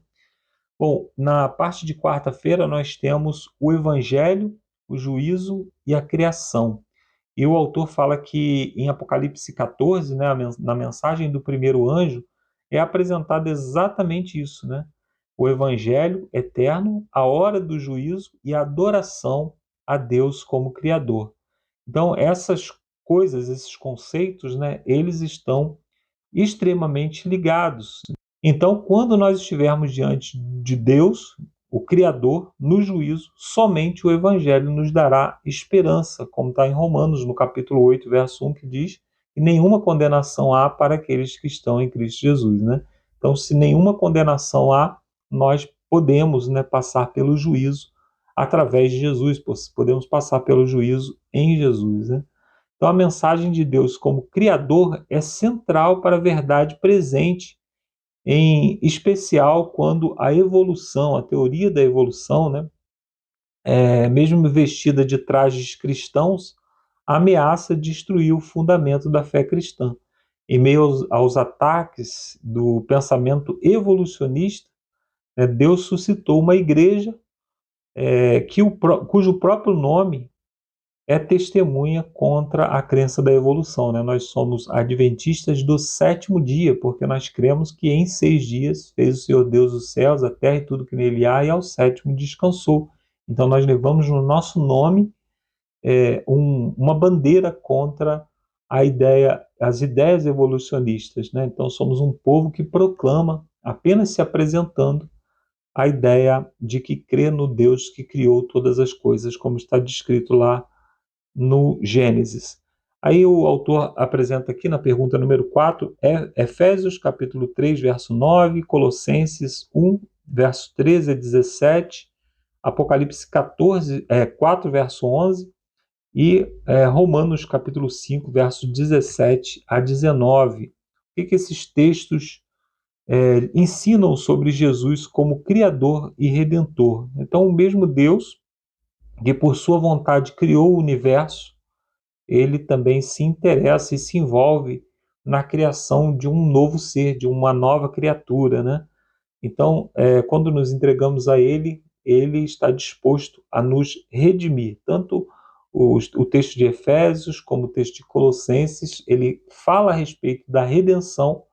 Bom, na parte de quarta-feira nós temos o Evangelho, o juízo e a criação. E o autor fala que em Apocalipse 14, né, na mensagem do primeiro anjo, é apresentado exatamente isso, né? O evangelho eterno, a hora do juízo e a adoração a Deus como Criador. Então, essas coisas, esses conceitos, né, eles estão extremamente ligados. Então, quando nós estivermos diante de Deus, o Criador, no juízo, somente o Evangelho nos dará esperança, como está em Romanos, no capítulo 8, verso 1, que diz que nenhuma condenação há para aqueles que estão em Cristo Jesus, né? Então, se nenhuma condenação há, nós podemos, né, passar pelo juízo através de Jesus, podemos passar pelo juízo em Jesus, né? Então, a mensagem de Deus como Criador é central para a verdade presente, em especial quando a evolução, a teoria da evolução, né, mesmo vestida de trajes cristãos, ameaça destruir o fundamento da fé cristã. Em meio aos ataques do pensamento evolucionista, né? Deus suscitou uma igreja cujo próprio nome é testemunha contra a crença da evolução, né? Nós somos adventistas do sétimo dia, porque nós cremos que em 6 dias fez o Senhor Deus os céus, a terra e tudo que nele há, e ao sétimo descansou. Então nós levamos no nosso nome uma bandeira contra as ideias evolucionistas, né? Então somos um povo que proclama, apenas se apresentando, a ideia de que crê no Deus que criou todas as coisas, como está descrito lá no Gênesis. Aí o autor apresenta aqui na pergunta número 4, Efésios capítulo 3, verso 9, Colossenses 1, verso 13 a 17, Apocalipse 4, verso 11, e Romanos capítulo 5, verso 17 a 19. O que esses textos ensinam sobre Jesus como Criador e Redentor? Então, o mesmo Deus que por sua vontade criou o universo, ele também se interessa e se envolve na criação de um novo ser, de uma nova criatura, né? Então, quando nos entregamos a ele, ele está disposto a nos redimir. Tanto o texto de Efésios como o texto de Colossenses, ele fala a respeito da redenção.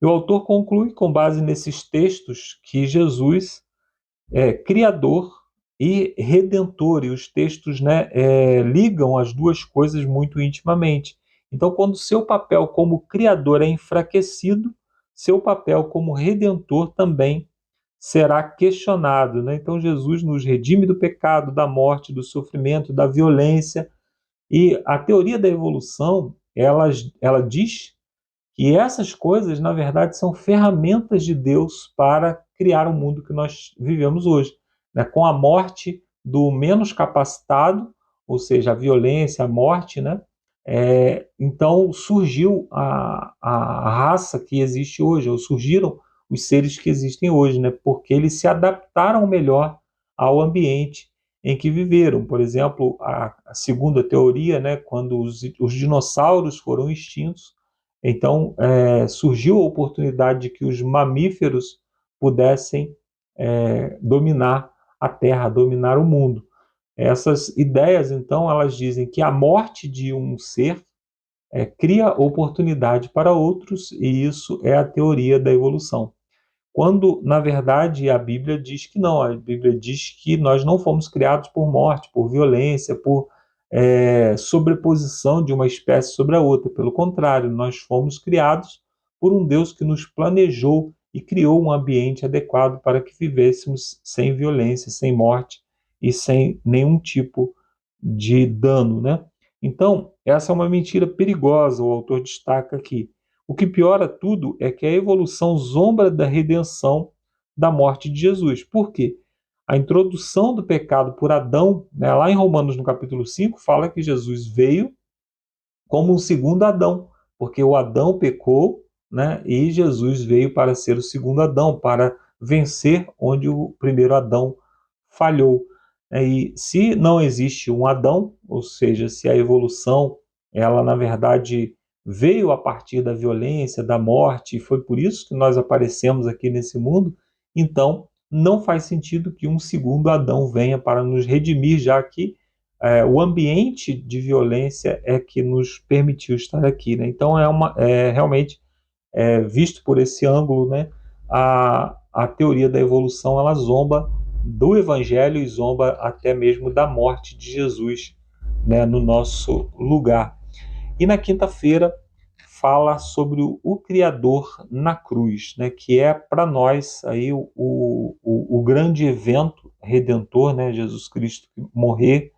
E o autor conclui, com base nesses textos, que Jesus é Criador e Redentor, e os textos, né, ligam as duas coisas muito intimamente. Então, quando seu papel como Criador é enfraquecido, seu papel como Redentor também será questionado, né? Então, Jesus nos redime do pecado, da morte, do sofrimento, da violência, e a teoria da evolução, ela diz que essas coisas, na verdade, são ferramentas de Deus para criar o mundo que nós vivemos hoje, né? Com a morte do menos capacitado, ou seja, a violência, a morte, né? Então surgiu a raça que existe hoje, ou surgiram os seres que existem hoje, né? Porque eles se adaptaram melhor ao ambiente em que viveram. Por exemplo, a segunda teoria, né? Quando os dinossauros foram extintos, então, surgiu a oportunidade de que os mamíferos pudessem dominar a Terra, dominar o mundo. Essas ideias, então, elas dizem que a morte de um ser cria oportunidade para outros, e isso é a teoria da evolução. Quando, na verdade, a Bíblia diz que não. A Bíblia diz que nós não fomos criados por morte, por violência, por sobreposição de uma espécie sobre a outra. Pelo contrário, nós fomos criados por um Deus que nos planejou e criou um ambiente adequado para que vivêssemos sem violência, sem morte e sem nenhum tipo de dano, né? Então, essa é uma mentira perigosa, o autor destaca aqui. O que piora tudo é que a evolução zomba da redenção da morte de Jesus. Por quê? A introdução do pecado por Adão, né, lá em Romanos, no capítulo 5, fala que Jesus veio como um segundo Adão, porque o Adão pecou, né, e Jesus veio para ser o segundo Adão, para vencer onde o primeiro Adão falhou. E se não existe um Adão, ou seja, se a evolução, ela na verdade veio a partir da violência, da morte, e foi por isso que nós aparecemos aqui nesse mundo, então não faz sentido que um segundo Adão venha para nos redimir, já que o ambiente de violência é que nos permitiu estar aqui, né? Então realmente, visto por esse ângulo, né, a teoria da evolução, ela zomba do Evangelho e zomba até mesmo da morte de Jesus, né, no nosso lugar. E na quinta-feira fala sobre o Criador na cruz, né, que é para nós aí o grande evento redentor, né, Jesus Cristo morrer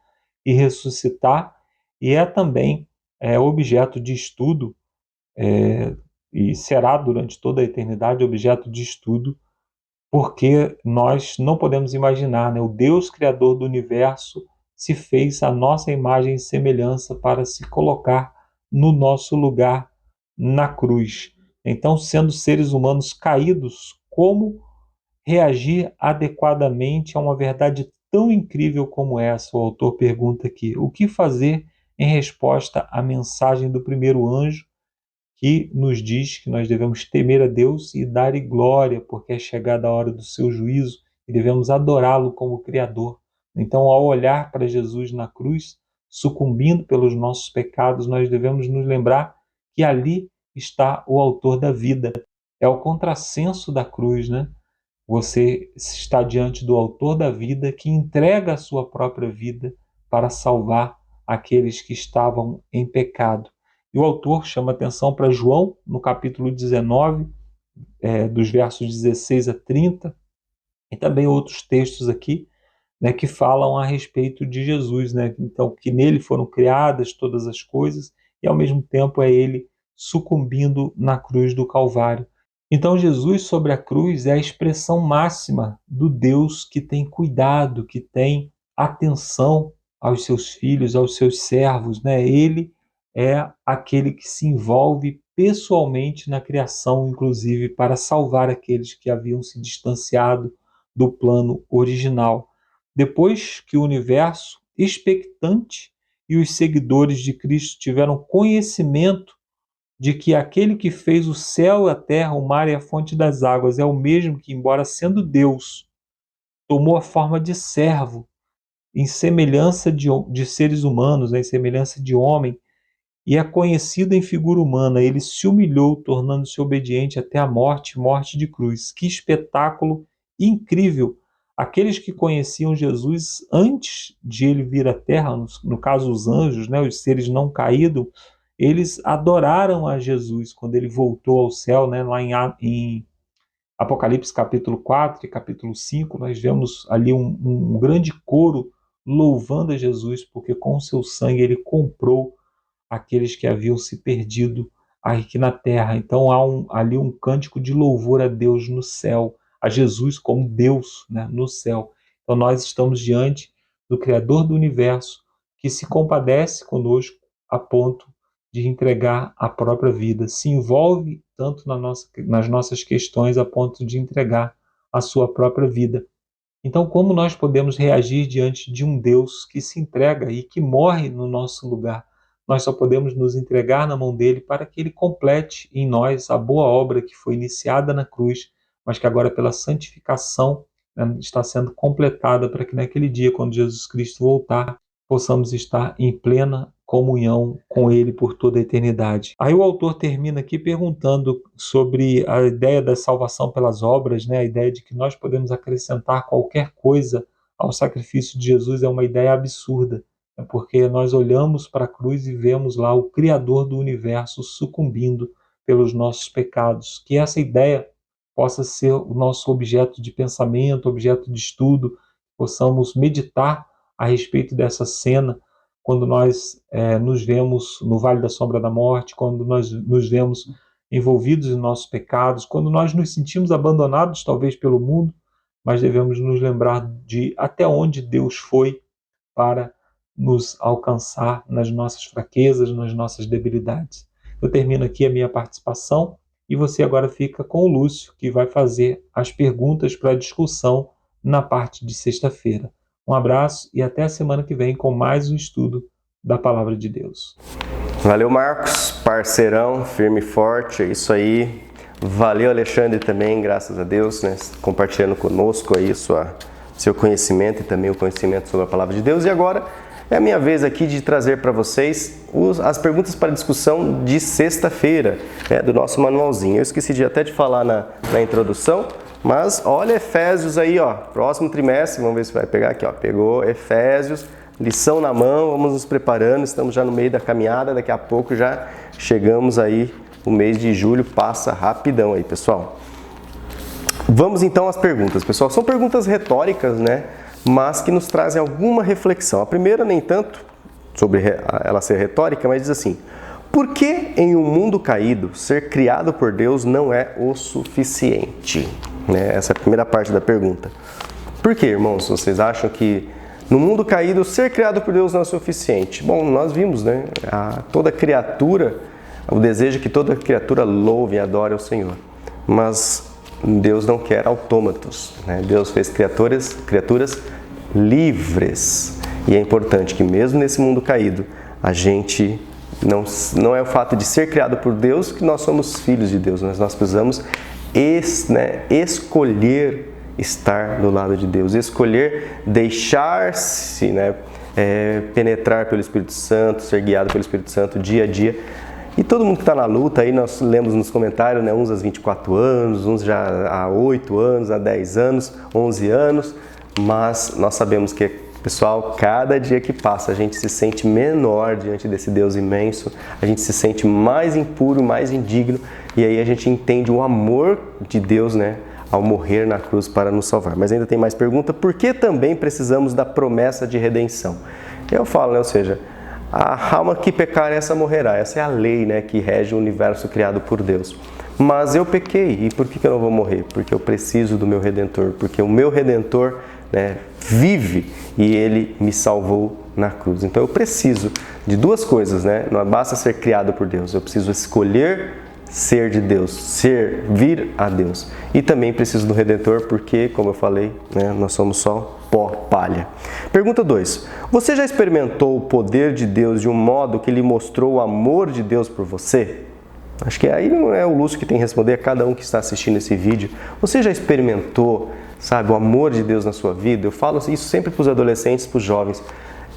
e ressuscitar, e é também objeto de estudo, e será durante toda a eternidade objeto de estudo, porque nós não podemos imaginar, né, o Deus Criador do universo se fez a nossa imagem e semelhança para se colocar no nosso lugar na cruz. Então, sendo seres humanos caídos, como reagir adequadamente a uma verdade tão incrível como essa? O autor pergunta aqui: o que fazer em resposta à mensagem do primeiro anjo que nos diz que nós devemos temer a Deus e dar-lhe glória, porque é chegada a hora do seu juízo e devemos adorá-lo como Criador. Então, ao olhar para Jesus na cruz, sucumbindo pelos nossos pecados, nós devemos nos lembrar que ali está o autor da vida. É o contrassenso da cruz, né? Você está diante do autor da vida que entrega a sua própria vida para salvar aqueles que estavam em pecado. E o autor chama atenção para João, no capítulo 19, dos versos 16 a 30, e também outros textos aqui, né, que falam a respeito de Jesus, né? Então, que nele foram criadas todas as coisas e, ao mesmo tempo, é ele sucumbindo na cruz do Calvário. Então, Jesus sobre a cruz é a expressão máxima do Deus que tem cuidado, que tem atenção aos seus filhos, aos seus servos, né? Ele é aquele que se envolve pessoalmente na criação, inclusive para salvar aqueles que haviam se distanciado do plano original. Depois que o universo expectante e os seguidores de Cristo tiveram conhecimento de que aquele que fez o céu, a terra, o mar e a fonte das águas é o mesmo que, embora sendo Deus, tomou a forma de servo, em semelhança de seres humanos, em semelhança de homem, e é conhecido em figura humana. Ele se humilhou, tornando-se obediente até a morte, morte de cruz. Que espetáculo incrível! Aqueles que conheciam Jesus antes de ele vir à terra, no caso os anjos, né, os seres não caídos, eles adoraram a Jesus quando ele voltou ao céu, né, lá em Apocalipse capítulo 4 e capítulo 5, nós vemos ali um grande coro louvando a Jesus, porque com o seu sangue ele comprou aqueles que haviam se perdido aqui na terra. Então há ali um cântico de louvor a Deus no céu, a Jesus como Deus, né, no céu. Então nós estamos diante do Criador do universo, que se compadece conosco a ponto de entregar a própria vida, se envolve tanto nas nossas questões a ponto de entregar a sua própria vida. Então, como nós podemos reagir diante de um Deus que se entrega e que morre no nosso lugar? Nós só podemos nos entregar na mão dele para que ele complete em nós a boa obra que foi iniciada na cruz, mas que agora pela santificação, né, está sendo completada para que naquele dia, quando Jesus Cristo voltar, possamos estar em plena comunhão com ele por toda a eternidade. Aí o autor termina aqui perguntando sobre a ideia da salvação pelas obras, né? A ideia de que nós podemos acrescentar qualquer coisa ao sacrifício de Jesus é uma ideia absurda, né? Porque nós olhamos para a cruz e vemos lá o Criador do universo sucumbindo pelos nossos pecados. Que essa ideia possa ser o nosso objeto de pensamento, objeto de estudo, possamos meditar a respeito dessa cena, quando nós nos vemos no vale da sombra da morte, quando nós nos vemos envolvidos em nossos pecados, quando nós nos sentimos abandonados talvez pelo mundo, mas devemos nos lembrar de até onde Deus foi para nos alcançar nas nossas fraquezas, nas nossas debilidades. Eu termino aqui a minha participação e você agora fica com o Lúcio, que vai fazer as perguntas para a discussão na parte de sexta-feira. Um abraço e até a semana que vem com mais um estudo da Palavra de Deus. Valeu, Marcos, parceirão, firme e forte, é isso aí. Valeu, Alexandre, também, graças a Deus, né, compartilhando conosco aí seu conhecimento e também o conhecimento sobre a Palavra de Deus. E agora é a minha vez aqui de trazer para vocês as perguntas para discussão de sexta-feira, né, do nosso manualzinho. Eu esqueci até de falar na introdução, mas olha Efésios aí, ó, próximo trimestre, vamos ver se vai pegar aqui, ó, pegou Efésios, lição na mão, vamos nos preparando, estamos já no meio da caminhada, daqui a pouco já chegamos aí, o mês de julho passa rapidão aí, pessoal. Vamos então às perguntas, pessoal, são perguntas retóricas, né, mas que nos trazem alguma reflexão. A primeira, nem tanto sobre ela ser retórica, mas diz assim: por que em um mundo caído ser criado por Deus não é o suficiente? Essa é a primeira parte da pergunta. Por que, irmãos, vocês acham que no mundo caído ser criado por Deus não é o suficiente? Bom, nós vimos, né? Toda criatura, o desejo é que toda criatura louve e adore ao Senhor. Mas Deus não quer autômatos, né? Deus fez criaturas livres. E é importante que mesmo nesse mundo caído, a gente Não é o fato de ser criado por Deus que nós somos filhos de Deus, mas nós precisamos escolher estar do lado de Deus, escolher deixar-se penetrar pelo Espírito Santo, ser guiado pelo Espírito Santo dia a dia. E todo mundo que está na luta, aí nós lemos nos comentários, uns aos 24 anos, uns já há 8 anos, há 10 anos, 11 anos, mas nós sabemos que, pessoal, cada dia que passa a gente se sente menor diante desse Deus imenso, a gente se sente mais impuro, mais indigno, e aí a gente entende o amor de Deus, ao morrer na cruz para nos salvar. Mas ainda tem mais pergunta: por que também precisamos da promessa de redenção? Eu falo, ou seja, a alma que pecar, essa morrerá. Essa é a lei, que rege o universo criado por Deus. Mas eu pequei, e por que eu não vou morrer? Porque eu preciso do meu Redentor, porque o meu Redentor vive e Ele me salvou na cruz. Então eu preciso de duas coisas, não basta ser criado por Deus, eu preciso escolher ser de Deus, servir a Deus. E também preciso do Redentor, porque, como eu falei, nós somos só pó, palha. Pergunta 2. Você já experimentou o poder de Deus de um modo que Ele mostrou o amor de Deus por você? Acho que aí não é o Lúcio que tem que responder, a cada um que está assistindo esse vídeo. Você já experimentou, o amor de Deus na sua vida? Eu falo isso sempre para os adolescentes, para os jovens.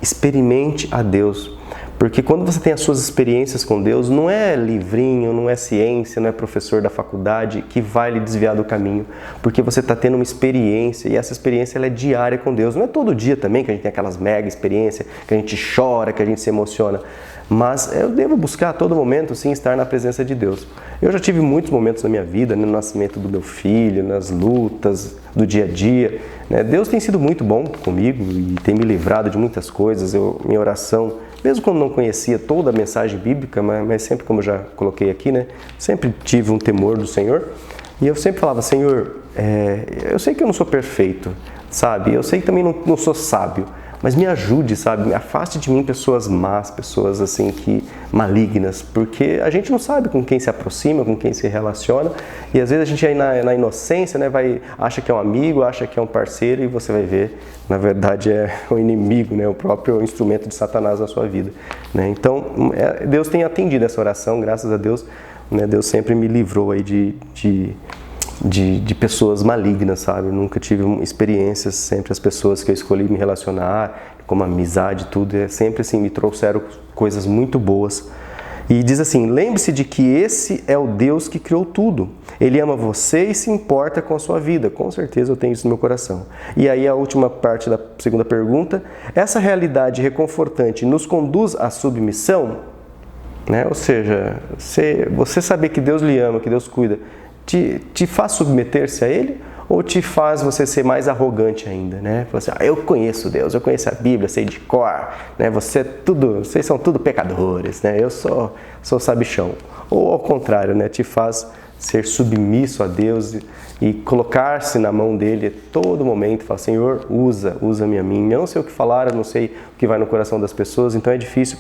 Experimente a Deus. Porque quando você tem as suas experiências com Deus, não é livrinho, não é ciência, não é professor da faculdade que vai lhe desviar do caminho. Porque você está tendo uma experiência, e essa experiência ela é diária com Deus. Não é todo dia também que a gente tem aquelas mega experiências, que a gente chora, que a gente se emociona. Mas eu devo buscar a todo momento, sim, estar na presença de Deus. Eu já tive muitos momentos na minha vida, no nascimento do meu filho, nas lutas do dia a dia. Deus tem sido muito bom comigo e tem me livrado de muitas coisas. Minha oração, mesmo quando não conhecia toda a mensagem bíblica, mas sempre, como eu já coloquei aqui, sempre tive um temor do Senhor. E eu sempre falava: Senhor, eu sei que eu não sou perfeito, eu sei que também não sou sábio, mas me ajude, me afaste de mim pessoas más, pessoas assim malignas, porque a gente não sabe com quem se aproxima, com quem se relaciona, e às vezes a gente aí na inocência, acha que é um amigo, acha que é um parceiro, e você vai ver, na verdade é o inimigo, o próprio instrumento de Satanás na sua vida. Então, Deus tem atendido essa oração, graças a Deus, Deus sempre me livrou aí de pessoas malignas, Nunca tive experiências, sempre as pessoas que eu escolhi me relacionar, como amizade, tudo, sempre assim, me trouxeram coisas muito boas. E diz assim: lembre-se de que esse é o Deus que criou tudo. Ele ama você e se importa com a sua vida. Com certeza eu tenho isso no meu coração. E aí a última parte da segunda pergunta: essa realidade reconfortante nos conduz à submissão? Ou seja, você saber que Deus lhe ama, que Deus cuida, te faz submeter-se a Ele, ou te faz você ser mais arrogante ainda, Fala assim: eu conheço Deus, eu conheço a Bíblia, sei de cor, vocês são tudo pecadores, eu sou sabichão. Ou ao contrário, te faz ser submisso a Deus e colocar-se na mão dele a todo momento, falar: Senhor, usa-me a mim. Eu não sei o que falar, eu não sei o que vai no coração das pessoas, então é difícil,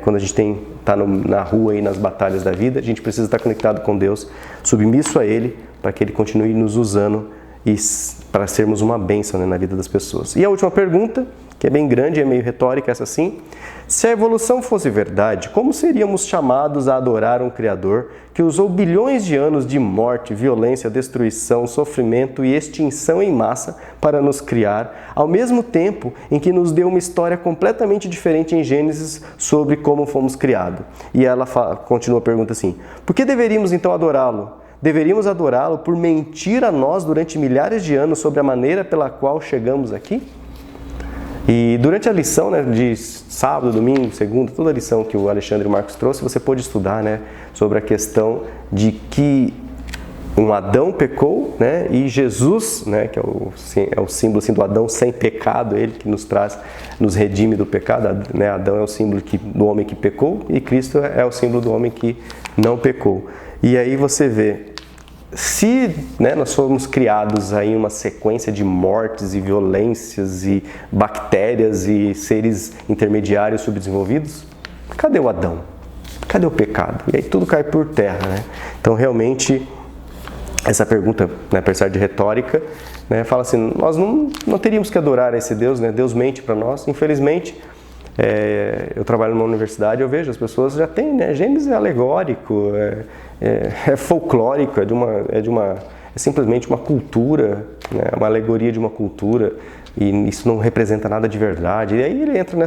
quando a gente está na rua e nas batalhas da vida, a gente precisa estar conectado com Deus, submisso a Ele, para que Ele continue nos usando e para sermos uma bênção na vida das pessoas. E a última pergunta, que é bem grande, é meio retórica essa sim: se a evolução fosse verdade, como seríamos chamados a adorar um Criador que usou bilhões de anos de morte, violência, destruição, sofrimento e extinção em massa para nos criar, ao mesmo tempo em que nos deu uma história completamente diferente em Gênesis sobre como fomos criados? E ela continua a pergunta assim: por que deveríamos então adorá-lo? Deveríamos adorá-lo por mentir a nós durante milhares de anos sobre a maneira pela qual chegamos aqui? E durante a lição de sábado, domingo, segunda, toda a lição que o Alexandre e o Marcos trouxe, você pôde estudar sobre a questão de que um Adão pecou, e Jesus, que é o símbolo assim, do Adão sem pecado, ele que nos redime do pecado. Adão é o símbolo do homem que pecou e Cristo é o símbolo do homem que não pecou. E aí você vê, se nós fomos criados aí em uma sequência de mortes e violências e bactérias e seres intermediários subdesenvolvidos, cadê o Adão? Cadê o pecado? E aí tudo cai por terra, Então realmente essa pergunta, apesar de retórica, fala assim: nós não teríamos que adorar esse Deus, Deus mente para nós. Infelizmente, Eu trabalho numa universidade, eu vejo as pessoas já têm, né? Gênesis é alegórico, é folclórico, é simplesmente uma cultura, né? Uma alegoria de uma cultura, e isso não representa nada de verdade. E aí ele entra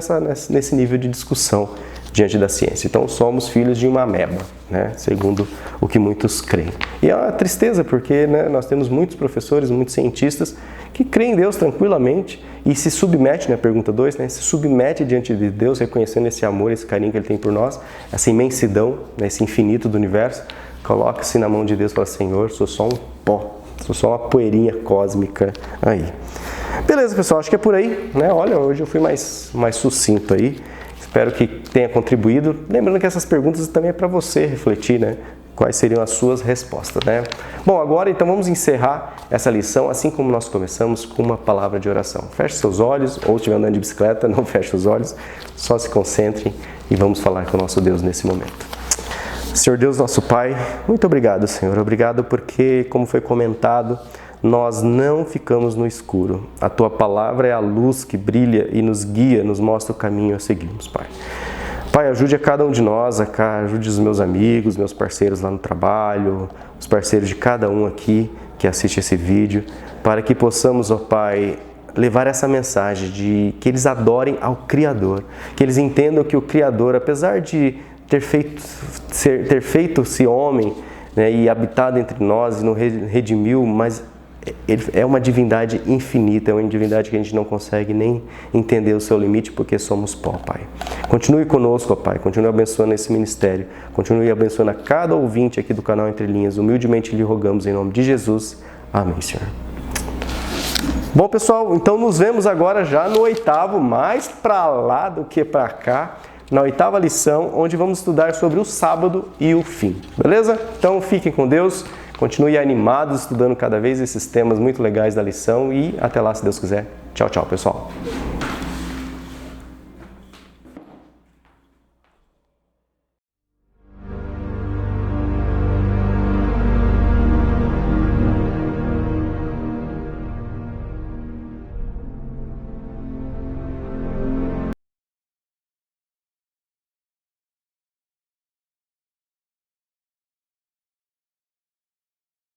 nesse nível de discussão diante da ciência. Então somos filhos de uma ameba, né? Segundo o que muitos creem. E é uma tristeza porque, né, nós temos muitos professores, muitos cientistas que creem em Deus tranquilamente e se submete, né, pergunta 2, né, se submete diante de Deus, reconhecendo esse amor, esse carinho que Ele tem por nós, essa imensidão, né, esse infinito do universo, coloca-se na mão de Deus e fala: Senhor, sou só um pó, sou só uma poeirinha cósmica aí. Beleza, pessoal, acho que é por aí, né? Olha, hoje eu fui mais sucinto aí, espero que tenha contribuído. Lembrando que essas perguntas também é para você refletir, né? Quais seriam as suas respostas, né? Bom, agora então vamos encerrar essa lição, assim como nós começamos, com uma palavra de oração. Feche seus olhos, ou se estiver andando de bicicleta, não feche os olhos, só se concentrem e vamos falar com o nosso Deus nesse momento. Senhor Deus, nosso Pai, muito obrigado, Senhor. Obrigado porque, como foi comentado, nós não ficamos no escuro. A Tua palavra é a luz que brilha e nos guia, nos mostra o caminho a seguirmos, Pai. Pai, ajude a cada um de nós, ajude os meus amigos, meus parceiros lá no trabalho, os parceiros de cada um aqui que assiste esse vídeo, para que possamos, ó Pai, levar essa mensagem de que eles adorem ao Criador, que eles entendam que o Criador, apesar de ter feito-se homem, né, e habitado entre nós e nos redimiu, mas Ele é uma divindade infinita, é uma divindade que a gente não consegue nem entender o seu limite, porque somos pó, Pai. Continue conosco, Pai, continue abençoando esse ministério, continue abençoando a cada ouvinte aqui do canal Entre Linhas. Humildemente lhe rogamos em nome de Jesus. Amém, Senhor. Bom, pessoal, então nos vemos agora já no 8º, mais para lá do que para cá, na 8ª lição, onde vamos estudar sobre o sábado e o fim. Beleza? Então fiquem com Deus. Continue animados, estudando cada vez esses temas muito legais da lição e até lá, se Deus quiser. Tchau, tchau, pessoal.